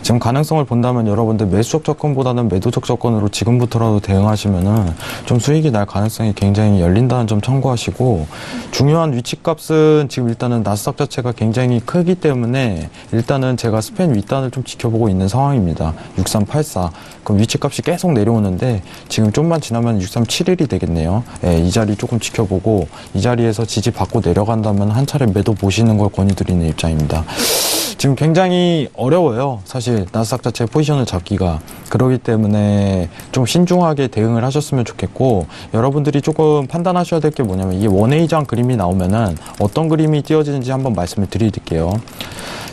지금 가능성을 본다면 여러분들 매수적 접근보다는 매도적 접근으로 지금부터라도 대응하시면은 좀 수익이 날 가능성이 굉장히 열린다는 점 참고하시고 중요한 위치값은 지금 일단은 나스닥 자체가 굉장히 크기 때문에 일단은 제가 스팬 윗단을 좀 지켜보고 있는 상황입니다. 6384. 그럼 위치값이 계속 내려오는데 지금 좀만 지나면 6371이 되겠네요. 예, 이 자리 조금 지켜보고 이 자리에서 지지 받고 내려간다면 한 차례 매도 보시는 걸 권유드리는 입장입니다. 지금 굉장히 어려워요. 사실 나스닥 자체의 포지션을 잡기가. 그렇기 때문에 좀 신중하게 대응을 하셨으면 좋겠고 여러분들이 조금 판단하셔야 될 게 뭐냐면 이게 원웨이장 그림이 나오면은 어떤 그림이 띄어지는지 한번 말씀을 드릴게요.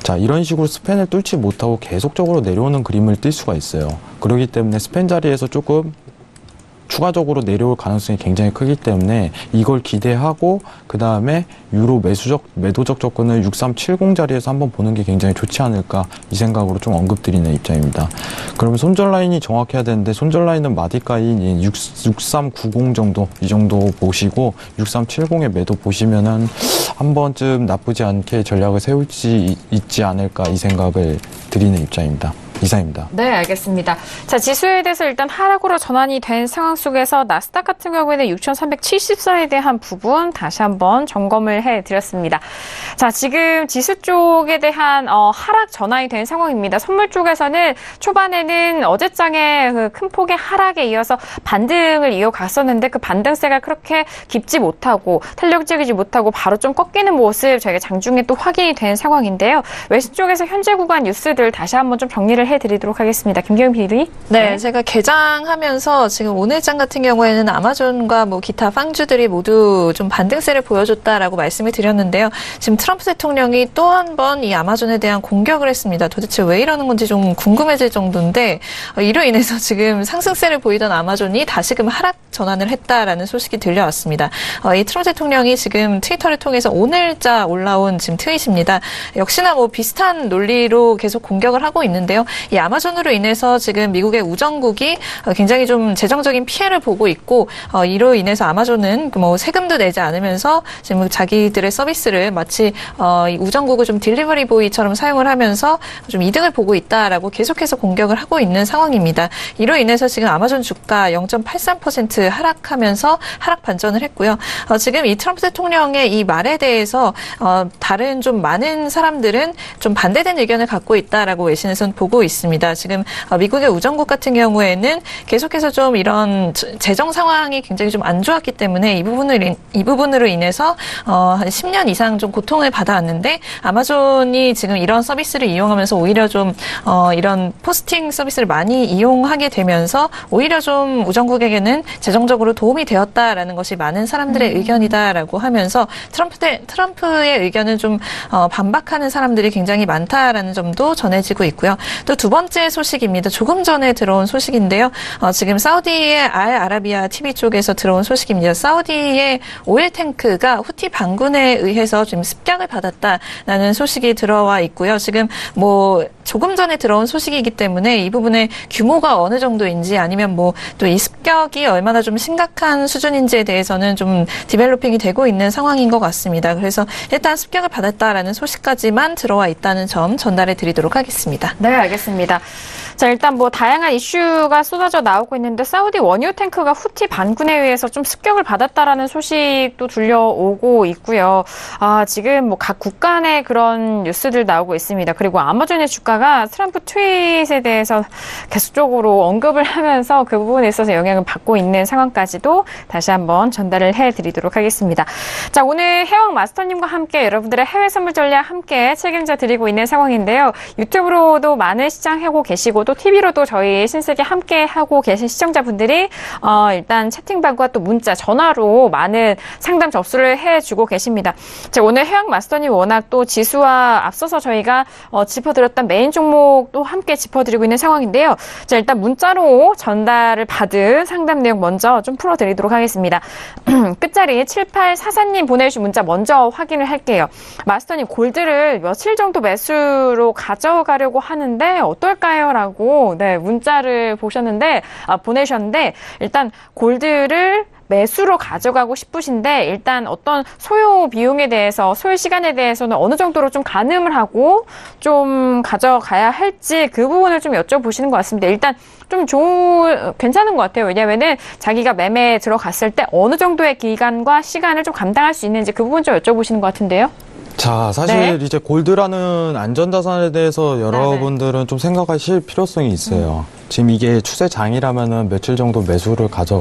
자, 이런 식으로 스팬을 뚫지 못하고 계속적으로 내려오는 그림을 뜰 수가 있어요. 그렇기 때문에 스팬 자리에서 조금 추가적으로 내려올 가능성이 굉장히 크기 때문에 이걸 기대하고 그 다음에 유로 매도적 접근을 6370 자리에서 한번 보는 게 굉장히 좋지 않을까 이 생각으로 좀 언급드리는 입장입니다. 그러면 손절 라인이 정확해야 되는데 손절 라인은 마디가인 6390 정도 이 정도 보시고 6370에 매도 보시면은 한 번쯤 나쁘지 않게 전략을 세울 수 있지 않을까 이 생각을 드리는 입장입니다. 이상입니다. 네, 알겠습니다. 자, 지수에 대해서 일단 하락으로 전환이 된 상황 속에서 나스닥 같은 경우에는 6,374에 대한 부분 다시 한번 점검을 해드렸습니다. 자, 지금 지수 쪽에 대한 하락 전환이 된 상황입니다. 선물 쪽에서는 초반에는 어제장의 그 큰 폭의 하락에 이어서 반등을 이어갔었는데 그 반등세가 그렇게 깊지 못하고 탄력적이지 못하고 바로 좀 꺾이는 모습 저희가 장중에 또 확인이 된 상황인데요. 외신 쪽에서 현재 구간 뉴스들 다시 한번 좀 정리를 해드리도록 하겠습니다. 김경희 PD. 네, 제가 개장하면서 지금 오늘장 같은 경우에는 아마존과 뭐 기타 빵주들이 모두 좀 반등세를 보여줬다라고 말씀을 드렸는데요. 지금 트럼프 대통령이 또 한 번 이 아마존에 대한 공격을 했습니다. 도대체 왜 이러는 건지 좀 궁금해질 정도인데 이로 인해서 지금 상승세를 보이던 아마존이 다시금 하락 전환을 했다라는 소식이 들려왔습니다. 이 트럼프 대통령이 지금 트위터를 통해서 오늘자 올라온 지금 트윗입니다. 역시나 뭐 비슷한 논리로 계속 공격을 하고 있는데요. 이 아마존으로 인해서 지금 미국의 우정국이 굉장히 좀 재정적인 피해를 보고 있고 이로 인해서 아마존은 뭐 세금도 내지 않으면서 지금 자기들의 서비스를 마치 이 우정국을 좀 딜리버리 보이처럼 사용을 하면서 좀 이득을 보고 있다라고 계속해서 공격을 하고 있는 상황입니다. 이로 인해서 지금 아마존 주가 0.83% 하락하면서 하락 반전을 했고요. 지금 이 트럼프 대통령의 이 말에 대해서 다른 좀 많은 사람들은 좀 반대된 의견을 갖고 있다라고 외신에서는 보고 있습니다. 지금 미국의 우정국 같은 경우에는 계속해서 좀 이런 재정 상황이 굉장히 좀 안 좋았기 때문에 이 부분으로 인해서 한 10년 이상 좀 고통을 받아왔는데 아마존이 지금 이런 서비스를 이용하면서 오히려 좀 이런 포스팅 서비스를 많이 이용하게 되면서 오히려 좀 우정국에게는 재정적으로 도움이 되었다라는 것이 많은 사람들의 의견이다라고 하면서 트럼프의 의견은 좀 반박하는 사람들이 굉장히 많다라는 점도 전해지고 있고요. 또 두 번째 소식입니다. 조금 전에 들어온 소식인데요. 지금 사우디의 알아라비아 TV 쪽에서 들어온 소식입니다. 사우디의 오일 탱크가 후티 반군에 의해서 지금 습격을 받았다라는 소식이 들어와 있고요. 지금 뭐 조금 전에 들어온 소식이기 때문에 이 부분의 규모가 어느 정도인지 아니면 뭐 또 이 습격이 얼마나 좀 심각한 수준인지에 대해서는 좀 디벨로핑이 되고 있는 상황인 것 같습니다. 그래서 일단 습격을 받았다라는 소식까지만 들어와 있다는 점 전달해 드리도록 하겠습니다. 네, 알겠습니다. 자, 일단 뭐 다양한 이슈가 쏟아져 나오고 있는데 사우디 원유 탱크가 후티 반군에 의해서 좀 습격을 받았다라는 소식도 들려오고 있고요. 지금 뭐 각 국가 내 그런 뉴스들 나오고 있습니다. 그리고 아마존의 주가가 트럼프 트윗에 대해서 계속적으로 언급을 하면서 그 부분에 있어서 영향을 받고 있는 상황까지도 다시 한번 전달을 해드리도록 하겠습니다. 자, 오늘 해왕 마스터님과 함께 여러분들의 해외 선물 전략 함께 책임져 드리고 있는 상황인데요. 유튜브로도 많은 시청하고 계시고 또 TV로도 저희 신세계 함께 하고 계신 시청자분들이 일단 채팅방과 또 문자, 전화로 많은 상담 접수를 해주고 계십니다. 자, 오늘 해왕 마스터님 워낙 또 지수와 앞서서 저희가 짚어드렸던 메인 종목도 함께 짚어드리고 있는 상황인데요. 자, 일단 문자로 전달을 받은 상담 내용 먼저 좀 풀어드리도록 하겠습니다. 끝자리 7844님 보내주신 문자 먼저 확인을 할게요. 마스터님, 골드를 며칠 정도 매수로 가져가려고 하는데 어떨까요? 라고 문자를 보내셨는데 일단 골드를 매수로 가져가고 싶으신데 일단 어떤 소요 비용에 대해서, 소요 시간에 대해서는 어느 정도로 좀 가늠을 하고 좀 가져가야 할지 그 부분을 좀 여쭤보시는 것 같습니다. 일단 좀 괜찮은 것 같아요. 왜냐면은 자기가 매매에 들어갔을 때 어느 정도의 기간과 시간을 좀 감당할 수 있는지 그 부분 좀 여쭤보시는 것 같은데요. 자, 사실 이제 골드라는 안전자산에 대해서 여러분들은 좀 생각하실 필요성이 있어요. 지금 이게 추세장이라면은 며칠 정도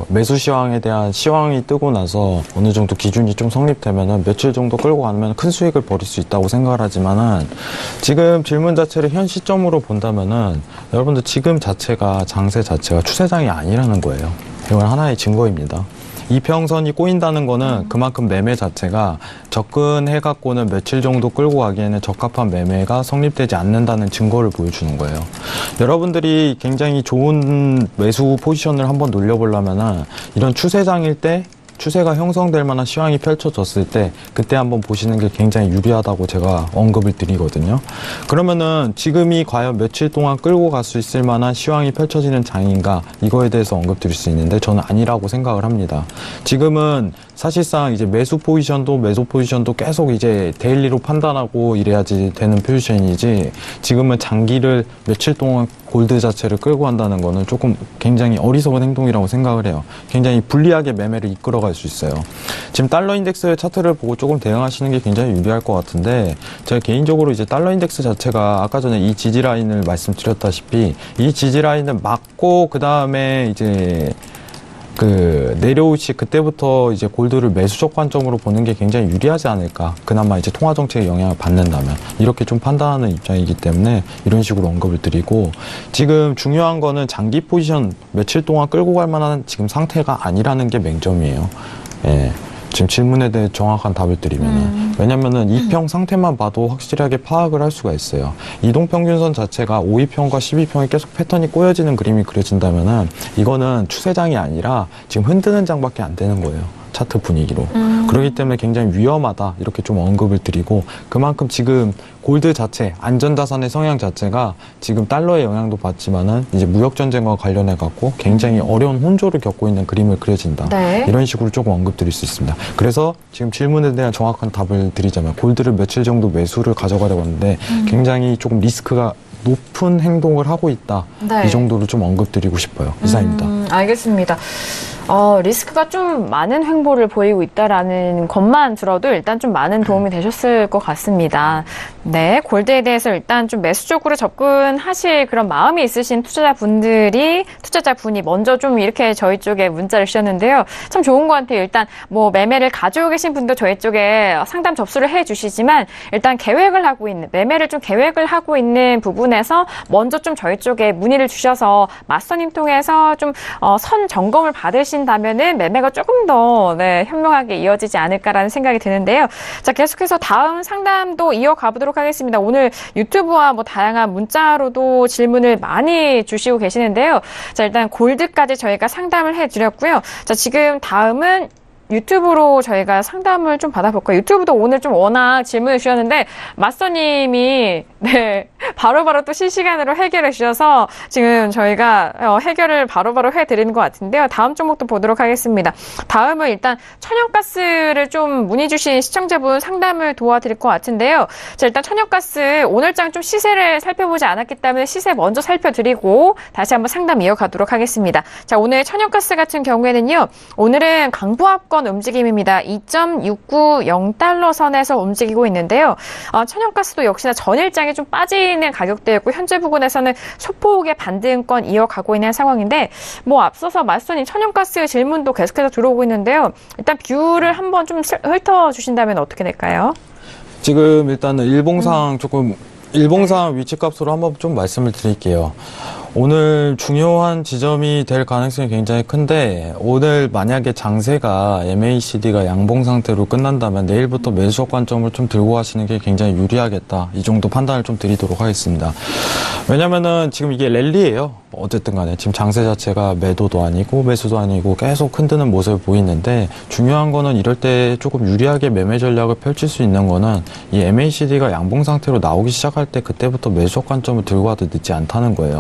매수 시황에 대한 시황이 뜨고 나서 어느 정도 기준이 좀 성립되면은 며칠 정도 끌고 가면 큰 수익을 벌일 수 있다고 생각을 하지만은 지금 질문 자체를 현 시점으로 본다면은 여러분들 지금 장세 자체가 추세장이 아니라는 거예요. 이건 하나의 증거입니다. 이평선이 꼬인다는 거는 그만큼 매매 자체가 접근해갖고는 며칠 정도 끌고 가기에는 적합한 매매가 성립되지 않는다는 증거를 보여주는 거예요. 여러분들이 굉장히 좋은 매수 포지션을 한번 놀려보려면은 이런 추세장일 때 추세가 형성될 만한 시황이 펼쳐졌을 때 그때 한번 보시는 게 굉장히 유리하다고 제가 언급을 드리거든요. 그러면은 지금이 과연 며칠 동안 끌고 갈 수 있을 만한 시황이 펼쳐지는 장인가, 이거에 대해서 언급 드릴 수 있는데 저는 아니라고 생각을 합니다. 지금은 사실상 이제 매수 포지션도 계속 이제 데일리로 판단하고 이래야지 되는 포지션이지, 지금은 장기를 며칠 동안 골드 자체를 끌고 간다는 거는 조금 굉장히 어리석은 행동이라고 생각을 해요. 굉장히 불리하게 매매를 이끌어갈 수 있어요. 지금 달러 인덱스 차트를 보고 조금 대응하시는 게 굉장히 유리할 것 같은데, 제가 개인적으로 이제 달러 인덱스 자체가 아까 전에 이 지지 라인을 말씀드렸다시피 이 지지 라인을 막고 그 다음에 이제 그때부터 이제 골드를 매수적 관점으로 보는 게 굉장히 유리하지 않을까. 그나마 이제 통화 정책의 영향을 받는다면 이렇게 좀 판단하는 입장이기 때문에 이런 식으로 언급을 드리고, 지금 중요한 거는 장기 포지션 며칠 동안 끌고 갈 만한 지금 상태가 아니라는 게 맹점이에요. 예. 지금 질문에 대해 정확한 답을 드리면은 왜냐면은 이평 상태만 봐도 확실하게 파악을 할 수가 있어요. 이동평균선 자체가 5위평과 12평에 계속 패턴이 꼬여지는 그림이 그려진다면은 이거는 추세장이 아니라 지금 흔드는 장밖에 안 되는 거예요. 차트 분위기로. 그렇기 때문에 굉장히 위험하다 이렇게 좀 언급을 드리고, 그만큼 지금 골드 자체, 안전자산의 성향 자체가 지금 달러의 영향도 받지만은 이제 무역전쟁과 관련해 갖고 굉장히 어려운 혼조를 겪고 있는 그림을 그려진다. 네. 이런 식으로 조금 언급드릴 수 있습니다. 그래서 지금 질문에 대한 정확한 답을 드리자면 골드를 며칠 정도 매수를 가져가려고 하는데 굉장히 조금 리스크가 높은 행동을 하고 있다. 네. 이 정도로 좀 언급드리고 싶어요. 이상입니다. 알겠습니다. 리스크가 좀 많은 횡보를 보이고 있다라는 것만 들어도 일단 좀 많은 도움이 되셨을 것 같습니다. 네, 골드에 대해서 일단 좀 매수 쪽으로 접근하실 그런 마음이 있으신 투자자분이 먼저 좀 이렇게 저희 쪽에 문자를 주셨는데요. 참 좋은 것 같아요. 일단 뭐 매매를 가지고 계신 분도 저희 쪽에 상담 접수를 해주시지만 일단 매매를 좀 계획을 하고 있는 부분에서 먼저 좀 저희 쪽에 문의를 주셔서 마스터님 통해서 좀 선 점검을 받으신다면은 매매가 조금 더 현명하게 이어지지 않을까라는 생각이 드는데요. 자, 계속해서 다음 상담도 이어가 보도록 하겠습니다. 오늘 유튜브와 뭐 다양한 문자로도 질문을 많이 주시고 계시는데요. 자, 일단 골드까지 저희가 상담을 해드렸고요. 자, 지금 다음은 유튜브로 저희가 상담을 좀 받아볼까요? 유튜브도 오늘 좀 워낙 질문을 주셨는데 마스터님이 바로바로 또 실시간으로 해결해 주셔서 지금 저희가 해결을 바로바로 해드리는 것 같은데요. 다음 종목도 보도록 하겠습니다. 다음은 일단 천연가스를 좀 문의 주신 시청자분 상담을 도와드릴 것 같은데요. 자, 일단 천연가스 오늘장 좀 시세를 살펴보지 않았기 때문에 시세 먼저 살펴드리고 다시 한번 상담 이어가도록 하겠습니다. 자, 오늘 천연가스 같은 경우에는요. 오늘은 강보합권 움직임입니다. 2.690달러 선에서 움직이고 있는데요. 천연가스도 역시나 전일장에 좀 빠지는 가격대였고 현재 부근에서는 소폭의 반등권 이어가고 있는 상황인데 뭐 앞서서 마스터님 천연가스 질문도 계속해서 들어오고 있는데요. 일단 뷰를 한번 좀 훑어주신다면 어떻게 될까요? 지금 일단은 일봉상 위치값으로 한번 좀 말씀을 드릴게요. 오늘 중요한 지점이 될 가능성이 굉장히 큰데 오늘 만약에 장세가 MACD가 양봉 상태로 끝난다면 내일부터 매수적 관점을 좀 들고 가시는 게 굉장히 유리하겠다. 이 정도 판단을 좀 드리도록 하겠습니다. 왜냐면은 지금 이게 랠리예요. 어쨌든 간에 지금 장세 자체가 매도도 아니고 매수도 아니고 계속 흔드는 모습을 보이는데 중요한 거는 이럴 때 조금 유리하게 매매 전략을 펼칠 수 있는 거는 이 MACD가 양봉 상태로 나오기 시작할 때 그때부터 매수적 관점을 들고 가도 늦지 않다는 거예요.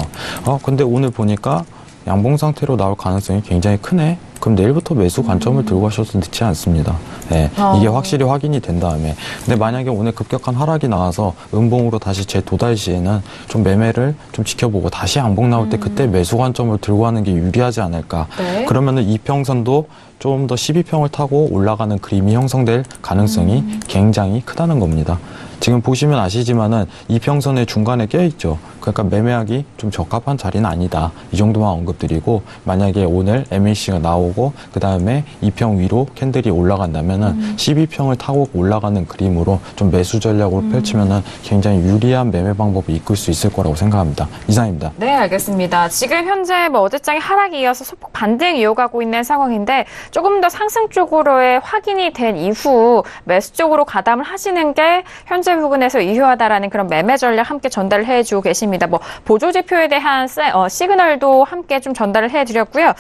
근데 오늘 보니까 양봉 상태로 나올 가능성이 굉장히 크네. 그럼 내일부터 매수 관점을 들고 가셔도 늦지 않습니다. 네, 이게 확실히 확인이 된 다음에. 근데 만약에 오늘 급격한 하락이 나와서 음봉으로 다시 재도달 시에는 좀 매매를 좀 지켜보고 다시 양봉 나올 때 그때 매수 관점을 들고 가는 게 유리하지 않을까. 네. 그러면은 이평선도 좀 더 12평을 타고 올라가는 그림이 형성될 가능성이 굉장히 크다는 겁니다. 지금 보시면 아시지만은 이평선의 중간에 껴있죠. 그러니까 매매하기 좀 적합한 자리는 아니다. 이 정도만 언급드리고 만약에 오늘 MAC가 나오고 그 다음에 2평 위로 캔들이 올라간다면은 12평을 타고 올라가는 그림으로 좀 매수 전략으로 펼치면은 굉장히 유리한 매매 방법을 이끌 수 있을 거라고 생각합니다. 이상입니다. 네, 알겠습니다. 지금 현재 어제장에 하락이 이어서 소폭 반등 이어가고 있는 상황인데 조금 더 상승 쪽으로의 확인이 된 이후 매수 쪽으로 가담을 하시는 게 현재 부근에서 유효하다라는 그런 매매 전략 함께 전달을 해주고 계십니다. 뭐 보조지표에 대한 시그널도 함께 좀 전달을 해드렸고요.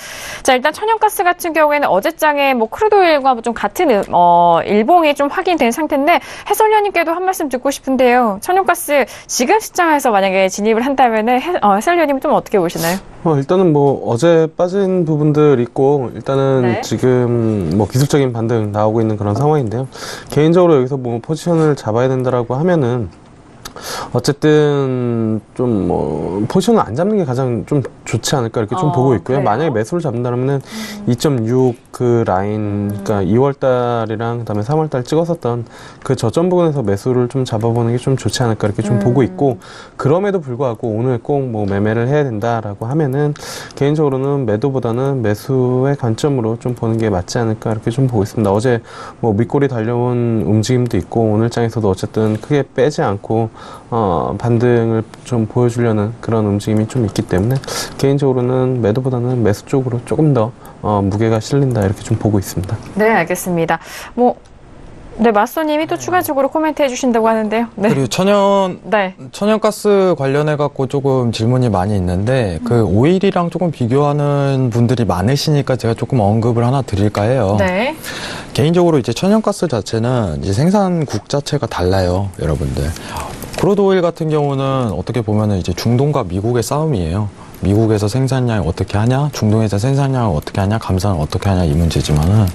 자, 일단 천연가스 같은 경우에는 어제장에 뭐 크루드오일과 좀 같은 일봉이 좀 확인된 상태인데 해설위원님께도 한 말씀 듣고 싶은데요. 천연가스 지금 시장에서 만약에 진입을 한다면은 해설위원님 좀 어떻게 보시나요? 일단은 뭐 어제 빠진 부분들 있고 일단은 네. 지금 뭐 기술적인 반등 나오고 있는 그런 상황인데요. 개인적으로 여기서 뭐 포지션을 잡아야 된다라고 하면은 어쨌든 좀 뭐 포지션을 안 잡는 게 가장 좀 좋지 않을까 이렇게 좀 보고 있고요. 그래요? 만약에 매수를 잡는다면은 2.6 그 라인, 그러니까 2월 달이랑 그다음에 3월 달 찍었었던 그 저점 부분에서 매수를 좀 잡아보는 게 좀 좋지 않을까 이렇게 좀 보고 있고, 그럼에도 불구하고 오늘 꼭 뭐 매매를 해야 된다라고 하면은 개인적으로는 매도보다는 매수의 관점으로 좀 보는 게 맞지 않을까 이렇게 좀 보고 있습니다. 어제 뭐 밑골이 달려온 움직임도 있고 오늘 장에서도 어쨌든 크게 빼지 않고 반등을 좀 보여주려는 그런 움직임이 좀 있기 때문에 개인적으로는 매도보다는 매수 쪽으로 조금 더 무게가 실린다 이렇게 좀 보고 있습니다. 네, 알겠습니다. 네, 마스터님이 또 추가적으로 코멘트 해주신다고 하는데요. 네. 그리고 천연가스 관련해갖고 조금 질문이 많이 있는데, 그 오일이랑 조금 비교하는 분들이 많으시니까 제가 조금 언급을 하나 드릴까 해요. 네. 개인적으로 이제 천연가스 자체는 이제 생산국 자체가 달라요, 여러분들. 크루드 오일 같은 경우는 어떻게 보면은 이제 중동과 미국의 싸움이에요. 미국에서 생산량을 어떻게 하냐, 중동에서 생산량을 어떻게 하냐, 감산을 어떻게 하냐 이 문제지만은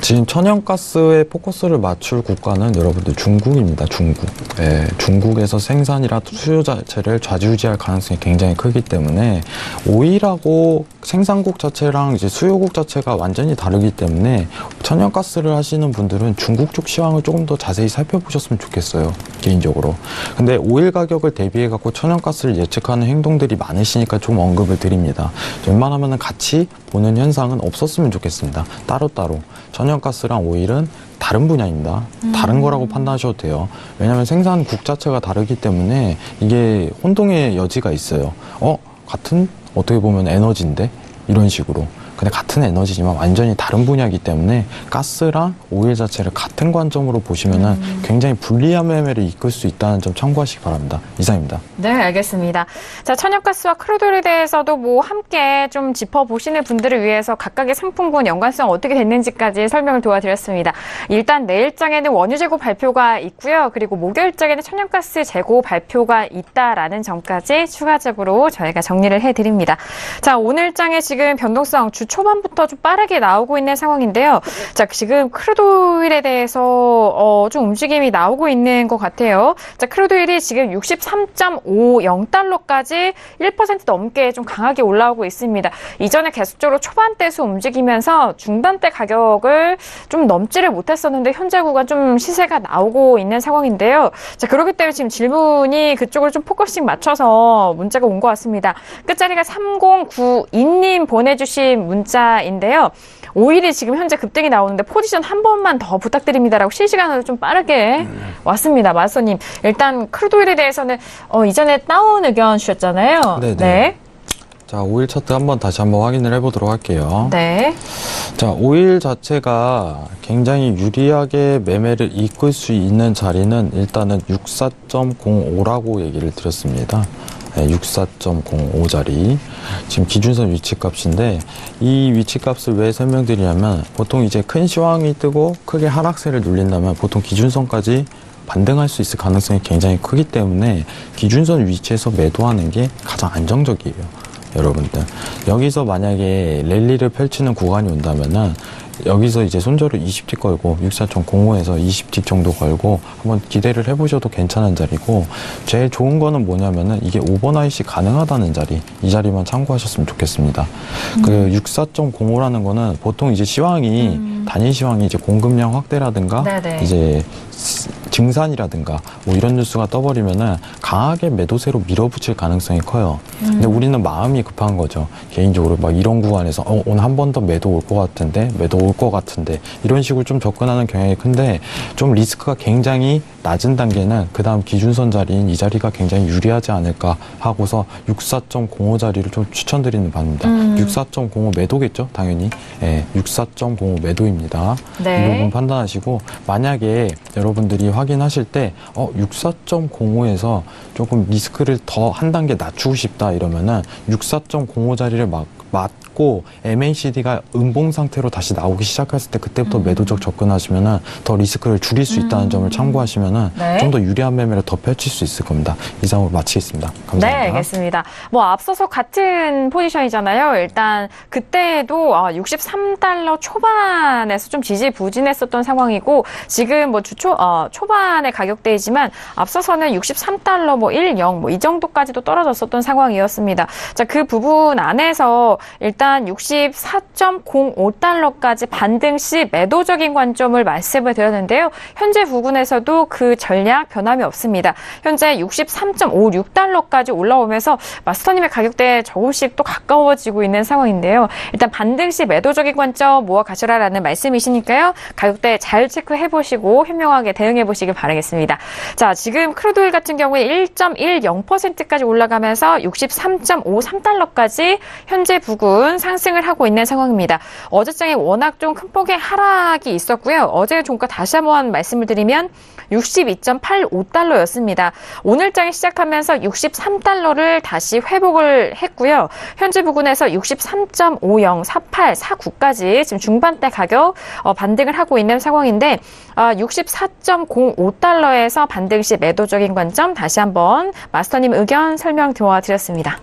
지금 천연가스에 포커스를 맞출 국가는 여러분들 중국입니다. 중국. 예, 중국에서 생산이라 수요 자체를 좌지우지할 가능성이 굉장히 크기 때문에 오일하고 생산국 자체랑 이제 수요국 자체가 완전히 다르기 때문에 천연가스를 하시는 분들은 중국 쪽 시황을 조금 더 자세히 살펴보셨으면 좋겠어요. 개인적으로. 근데 오일 가격을 대비해 갖고 천연가스를 예측하는 행동들이 많으시니까 좀 언급을 드립니다. 웬만하면 같이 보는 현상은 없었으면 좋겠습니다. 따로따로. 천연가스랑 오일은 다른 분야입니다. 다른 거라고 판단하셔도 돼요. 왜냐하면 생산국 자체가 다르기 때문에 이게 혼동의 여지가 있어요. 같은 어떻게 보면 에너지인데? 이런 식으로. 근데 같은 에너지지만 완전히 다른 분야이기 때문에 가스랑 오일 자체를 같은 관점으로 보시면은 굉장히 불리한 매매를 이끌 수 있다는 점 참고하시기 바랍니다. 이상입니다. 네, 알겠습니다. 자, 천연가스와 크루드오일에 대해서도 함께 좀 짚어보시는 분들을 위해서 각각의 상품군 연관성 어떻게 됐는지까지 설명을 도와드렸습니다. 일단 내일장에는 원유 재고 발표가 있고요. 그리고 목요일장에는 천연가스 재고 발표가 있다라는 점까지 추가적으로 저희가 정리를 해드립니다. 자, 오늘장에 지금 변동성 주 초반부터 좀 빠르게 나오고 있는 상황인데요. 자, 지금 크루드오일에 대해서 좀 움직임이 나오고 있는 것 같아요. 자, 크루드오일이 지금 63.50달러까지 1% 넘게 좀 강하게 올라오고 있습니다. 이전에 계속적으로 초반대에서 움직이면서 중반대 가격을 좀 넘지를 못했었는데 현재 구간 좀 시세가 나오고 있는 상황인데요. 자, 그렇기 때문에 지금 질문이 그쪽을 좀 포커싱 맞춰서 문자가 온 것 같습니다. 끝자리가 3092님 보내주신 문자인데요. 오일이 지금 현재 급등이 나오는데 포지션 한 번만 더 부탁드립니다라고 실시간으로 좀 빠르게 왔습니다. 마스터님, 일단 크루드오일에 대해서는 이전에 다운 의견 주셨잖아요. 네네. 네. 자, 오일 차트 다시 한번 확인을 해보도록 할게요. 네. 자, 오일 자체가 굉장히 유리하게 매매를 이끌 수 있는 자리는 일단은 64.05라고 얘기를 드렸습니다. 네, 64.05 자리. 지금 기준선 위치값인데 이 위치값을 왜 설명드리냐면 보통 이제 큰 시황이 뜨고 크게 하락세를 눌린다면 보통 기준선까지 반등할 수 있을 가능성이 굉장히 크기 때문에 기준선 위치에서 매도하는 게 가장 안정적이에요. 여러분들 여기서 만약에 랠리를 펼치는 구간이 온다면은 여기서 이제 손절을 20틱 걸고 64.05에서 20틱 정도 걸고 한번 기대를 해보셔도 괜찮은 자리고, 제일 좋은 거는 뭐냐면은 이게 오버나잇이 가능하다는 자리, 이 자리만 참고하셨으면 좋겠습니다. 그 64.05라는 거는 보통 이제 시황이 단일 시황이 이제 공급량 확대라든가 네네. 이제 증산이라든가 뭐 이런 뉴스가 떠버리면은 강하게 매도세로 밀어붙일 가능성이 커요. 근데 우리는 마음이 급한 거죠. 개인적으로 막 이런 구간에서 오늘 한 번 더 매도 올 것 같은데, 매도 올 것 같은데 이런 식으로 좀 접근하는 경향이 큰데, 좀 리스크가 굉장히 낮은 단계는 그 다음 기준선 자리인 이 자리가 굉장히 유리하지 않을까 하고서 64.05 자리를 좀 추천드리는 바입니다. 64.05 매도겠죠, 당연히. 예, 64.05 매도입니다. 네. 이 부분 판단하시고, 만약에 여러분들이 확인하실 때 64.05에서 조금 리스크를 더 한 단계 낮추고 싶다 이러면은 64.05 자리를 맞고 MACD가 음봉 상태로 다시 나오기 시작했을 때 그때부터 매도적 접근하시면은 더 리스크를 줄일 수 있다는 점을 참고하시면은 네. 좀 더 유리한 매매를 더 펼칠 수 있을 겁니다. 이상으로 마치겠습니다. 감사합니다. 네, 알겠습니다. 앞서서 같은 포지션이잖아요. 일단 그때도 63달러 초반에서 좀 지지부진했었던 상황이고, 지금 초반의 가격대이지만 앞서서는 63달러 10 이 정도까지도 떨어졌었던 상황이었습니다. 자, 그 부분 안에서 일단 64.05달러까지 반등 시 매도적인 관점을 말씀을 드렸는데요. 현재 부근에서도 그 전략 변함이 없습니다. 현재 63.56달러까지 올라오면서 마스터님의 가격대에 조금씩 또 가까워지고 있는 상황인데요. 일단 반등 시 매도적인 관점 모아 가셔라라는 말씀이시니까요. 가격대 잘 체크해보시고 현명하게 대응해보시길 바라겠습니다. 자, 지금 크루드오일 같은 경우에 1.10%까지 올라가면서 63.53달러까지 현재 부근 부분 상승을 하고 있는 상황입니다. 어제장에 워낙 좀 큰 폭의 하락이 있었고요. 어제 종가 다시 한번 말씀을 드리면 62.85달러였습니다. 오늘 장이 시작하면서 63달러를 다시 회복을 했고요. 현재 부근에서 63.50, 48, 49까지 지금 중반대 가격 반등을 하고 있는 상황인데 64.05달러에서 반등 시 매도적인 관점 다시 한번 마스터님 의견 설명 도와드렸습니다.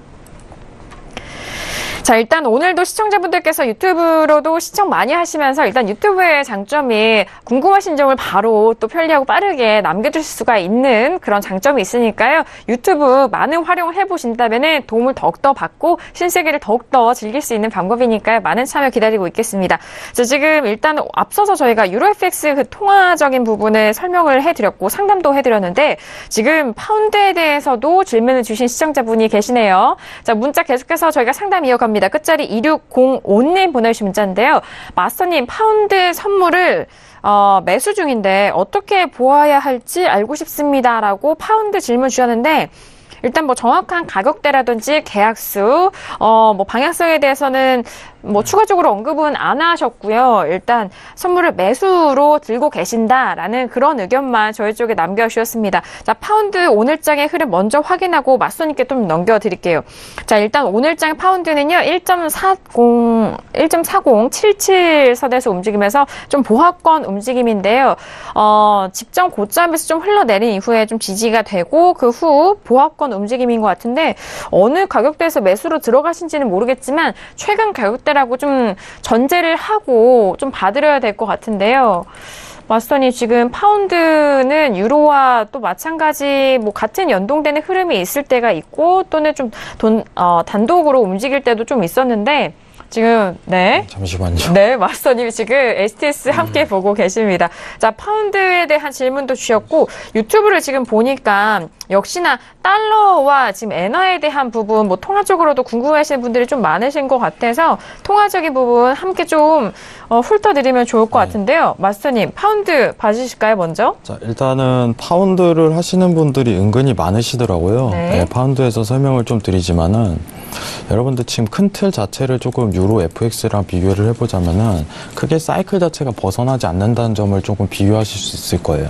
자, 일단 오늘도 시청자분들께서 유튜브로도 시청 많이 하시면서 일단 유튜브의 장점이 궁금하신 점을 바로 또 편리하고 빠르게 남겨주실 수가 있는 그런 장점이 있으니까요. 유튜브 많은 활용을 해보신다면 도움을 더욱더 받고 신세계를 더욱더 즐길 수 있는 방법이니까요. 많은 참여 기다리고 있겠습니다. 자, 지금 일단 앞서서 저희가 유로FX 그 통화적인 부분을 설명을 해드렸고 상담도 해드렸는데 지금 파운드에 대해서도 질문을 주신 시청자분이 계시네요. 자, 문자 계속해서 저희가 상담 이어갑니다. 끝자리 2605님 보내주신 문자인데요. 마스터님, 파운드 선물을 매수 중인데 어떻게 보아야 할지 알고 싶습니다라고 파운드 질문 주셨는데 일단 뭐 정확한 가격대라든지 계약수, 뭐 방향성에 대해서는 뭐 추가적으로 언급은 안 하셨고요. 일단 선물을 매수로 들고 계신다라는 그런 의견만 저희 쪽에 남겨주셨습니다. 자, 파운드 오늘장의 흐름 먼저 확인하고 마스터님께 좀 넘겨드릴게요. 자, 일단 오늘장 파운드는요, 1.4077선에서 움직이면서 좀 보합권 움직임인데요. 직전 고점에서 좀 흘러내린 이후에 좀 지지가 되고 그 후 보합권 움직임인 것 같은데 어느 가격대에서 매수로 들어가신지는 모르겠지만 최근 가격대라고 좀 전제를 하고 좀 봐드려야 될 것 같은데요. 마스터님, 지금 파운드는 유로와 또 마찬가지 뭐 같은 연동되는 흐름이 있을 때가 있고 또는 좀 단독으로 움직일 때도 좀 있었는데 지금 잠시만요. 네, 마스터님이 지금 STS 함께 보고 계십니다. 자, 파운드에 대한 질문도 주셨고 유튜브를 지금 보니까 역시나 달러와 지금 엔화에 대한 부분 뭐 통화적으로도 궁금해하시는 분들이 좀 많으신 것 같아서 통화적인 부분 함께 좀 훑어드리면 좋을 것 같은데요. 마스터님, 파운드 봐주실까요, 먼저? 자, 일단은 파운드를 하시는 분들이 은근히 많으시더라고요. 네. 파운드에서 설명을 좀 드리지만은 여러분들 지금 큰 틀 자체를 조금 유로 FX랑 비교를 해보자면은 크게 사이클 자체가 벗어나지 않는다는 점을 조금 비교하실 수 있을 거예요.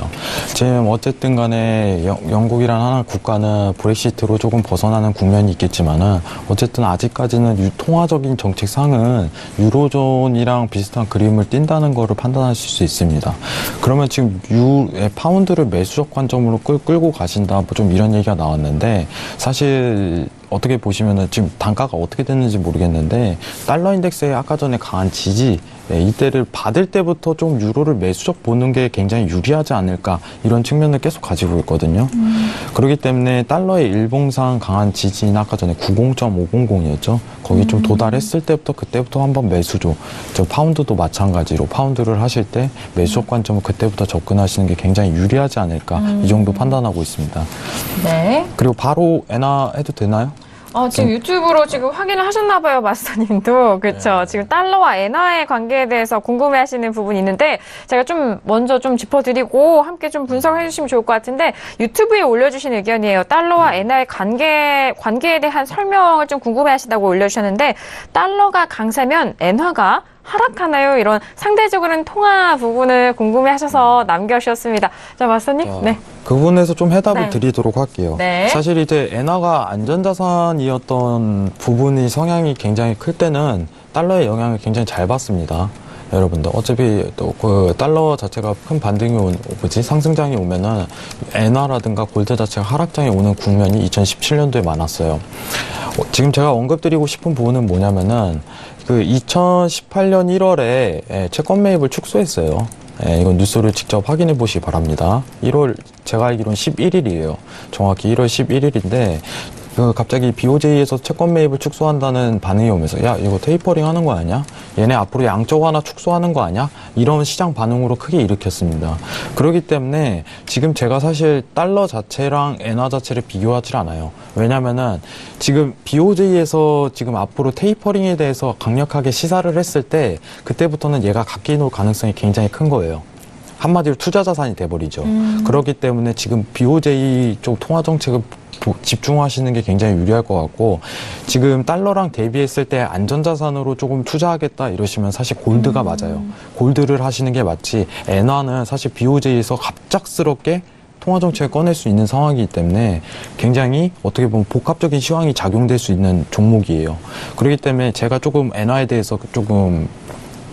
지금 어쨌든 간에 영국이라는 하나 국가는 브렉시트로 조금 벗어나는 국면이 있겠지만은 어쨌든 아직까지는 통화적인 정책상은 유로존이랑 비슷한 그림을 띈다는 거를 판단하실 수 있습니다. 그러면 지금 파운드를 매수적 관점으로 끌고 가신다, 뭐 좀 이런 얘기가 나왔는데 사실 어떻게 보시면은 지금 단가가 어떻게 됐는지 모르겠는데 달러 인덱스의 아까 전에 강한 지지 이때를 받을 때부터 좀 유로를 매수적 보는 게 굉장히 유리하지 않을까 이런 측면을 계속 가지고 있거든요. 그렇기 때문에 달러의 일봉상 강한 지지는 아까 전에 90.500이었죠. 거기 좀 도달했을 때부터 그때부터 한번 매수죠. 저 파운드도 마찬가지로 파운드를 하실 때 매수적 관점을 그때부터 접근하시는 게 굉장히 유리하지 않을까 이 정도 판단하고 있습니다. 네. 그리고 바로 엔화 해도 되나요? 지금 유튜브로 지금 확인을 하셨나봐요, 마스터님도. 그렇죠. 지금 달러와 엔화의 관계에 대해서 궁금해하시는 부분이 있는데 제가 좀 먼저 좀 짚어드리고 함께 좀 분석을 해주시면 좋을 것 같은데 유튜브에 올려주신 의견이에요. 달러와 엔화의 관계에 대한 설명을 좀 궁금해하신다고 올려주셨는데 달러가 강세면 엔화가 하락하나요? 이런 상대적으로는 통화 부분을 궁금해하셔서 남겨주셨습니다. 자, 마스터님. 네. 그 부분에서 좀 해답을 드리도록 할게요. 네. 사실 이제 엔화가 안전자산이었던 부분이 성향이 굉장히 클 때는 달러의 영향을 굉장히 잘 받습니다. 여러분들 어차피 또 그 달러 자체가 큰 반등이 상승장이 오면은 엔화라든가 골드 자체가 하락장이 오는 국면이 2017년도에 많았어요. 지금 제가 언급드리고 싶은 부분은 뭐냐면은 그 2018년 1월에 채권 매입을 축소했어요. 이건 뉴스를 직접 확인해 보시기 바랍니다. 제가 알기로는 11일이에요. 정확히 1월 11일인데 갑자기 BOJ에서 채권 매입을 축소한다는 반응이 오면서 야, 이거 테이퍼링 하는 거 아니야? 얘네 앞으로 양적 완화 축소하는 거 아니야? 이런 시장 반응으로 크게 일으켰습니다. 그렇기 때문에 지금 제가 사실 달러 자체랑 엔화 자체를 비교하지 않아요. 왜냐면은 지금 BOJ에서 지금 앞으로 테이퍼링에 대해서 강력하게 시사를 했을 때 그때부터는 얘가 갓게 놓을 가능성이 굉장히 큰 거예요. 한마디로 투자 자산이 돼버리죠. 그렇기 때문에 지금 BOJ 쪽 통화 정책을 집중하시는 게 굉장히 유리할 것 같고 지금 달러랑 대비했을 때 안전자산으로 조금 투자하겠다 이러시면 사실 골드가 맞아요. 골드를 하시는 게 맞지 엔화는 사실 BOJ에서 갑작스럽게 통화정책을 꺼낼 수 있는 상황이기 때문에 굉장히 어떻게 보면 복합적인 시황이 작용될 수 있는 종목이에요. 그렇기 때문에 제가 조금 엔화에 대해서 조금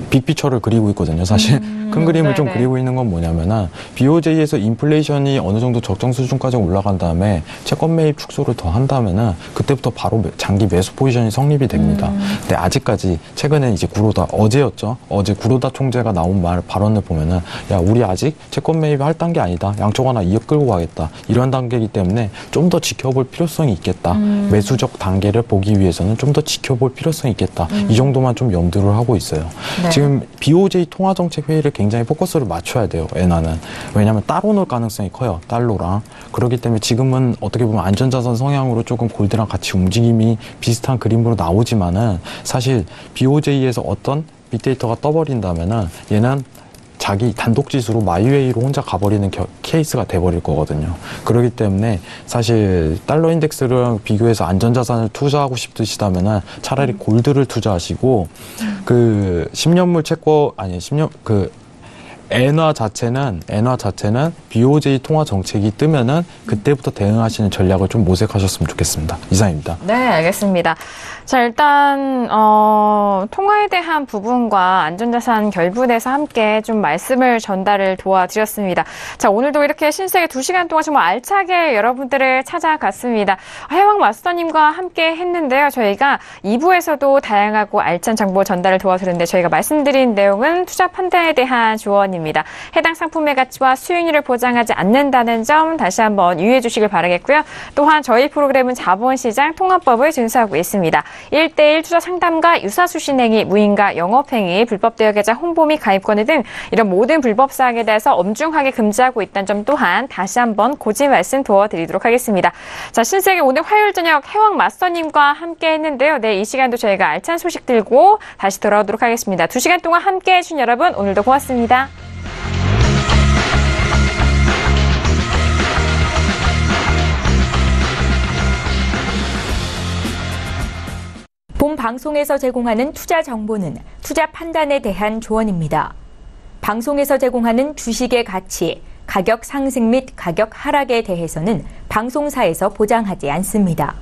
빅피처를 그리고 있거든요. 사실 큰 그림을 좀 그리고 있는 건 뭐냐면은 BOJ에서 인플레이션이 어느 정도 적정 수준까지 올라간 다음에 채권 매입 축소를 더 한다면은 그때부터 바로 장기 매수 포지션이 성립이 됩니다. 근데 아직까지 최근에 이제 구로다 어제였죠. 어제 구로다 총재가 나온 발언을 보면은 야 우리 아직 채권 매입 할 단계 아니다. 양쪽 하나 이끌고 가겠다. 이런 단계이기 때문에 좀 더 지켜볼 필요성이 있겠다. 매수적 단계를 보기 위해서는 좀 더 지켜볼 필요성이 있겠다. 이 정도만 좀 염두를 하고 있어요. 네. 지금 BOJ 통화정책 회의를 굉장히 포커스를 맞춰야 돼요. 엔화는. 왜냐하면 따로 놀 가능성이 커요. 달러랑. 그렇기 때문에 지금은 어떻게 보면 안전자산 성향으로 조금 골드랑 같이 움직임이 비슷한 그림으로 나오지만은 사실 BOJ에서 어떤 빅데이터가 떠버린다면은 얘는 자기 단독 지수로 마이웨이로 혼자 가버리는 케이스가 돼버릴 거거든요. 그렇기 때문에 사실 달러 인덱스랑 비교해서 안전자산을 투자하고 싶으시다면은 차라리 골드를 투자하시고 그 10년물 채권 아니 10년 그 엔화 자체는 BOJ 통화 정책이 뜨면은 그때부터 대응하시는 전략을 좀 모색하셨으면 좋겠습니다. 이상입니다. 네, 알겠습니다. 자, 일단 통화에 대한 부분과 안전자산 결분해서 함께 좀 말씀을 전달을 도와드렸습니다. 자, 오늘도 이렇게 신세계 2시간 동안 정말 알차게 여러분들을 찾아갔습니다. 해왕 마스터님과 함께 했는데요. 저희가 2부에서도 다양하고 알찬 정보 전달을 도와드렸는데 저희가 말씀드린 내용은 투자 판단에 대한 조언입니다. 해당 상품의 가치와 수익률을 보장하지 않는다는 점 다시 한번 유의해 주시길 바라겠고요. 또한 저희 프로그램은 자본시장 통합법을 준수하고 있습니다. 1:1 투자 상담과 유사수신 행위, 무인가 영업행위, 불법 대여 계좌 홍보 및 가입권을 등 이런 모든 불법 사항에 대해서 엄중하게 금지하고 있다는 점 또한 다시 한번 고지 말씀 도와드리도록 하겠습니다. 자, 신세계 오늘 화요일 저녁 해왕 마스터님과 함께 했는데요. 네, 이 시간도 저희가 알찬 소식 들고 다시 돌아오도록 하겠습니다. 2시간 동안 함께 해주신 여러분 오늘도 고맙습니다. 본 방송에서 제공하는 투자 정보는 투자 판단에 대한 조언입니다. 방송에서 제공하는 주식의 가치, 가격 상승 및 가격 하락에 대해서는 방송사에서 보장하지 않습니다.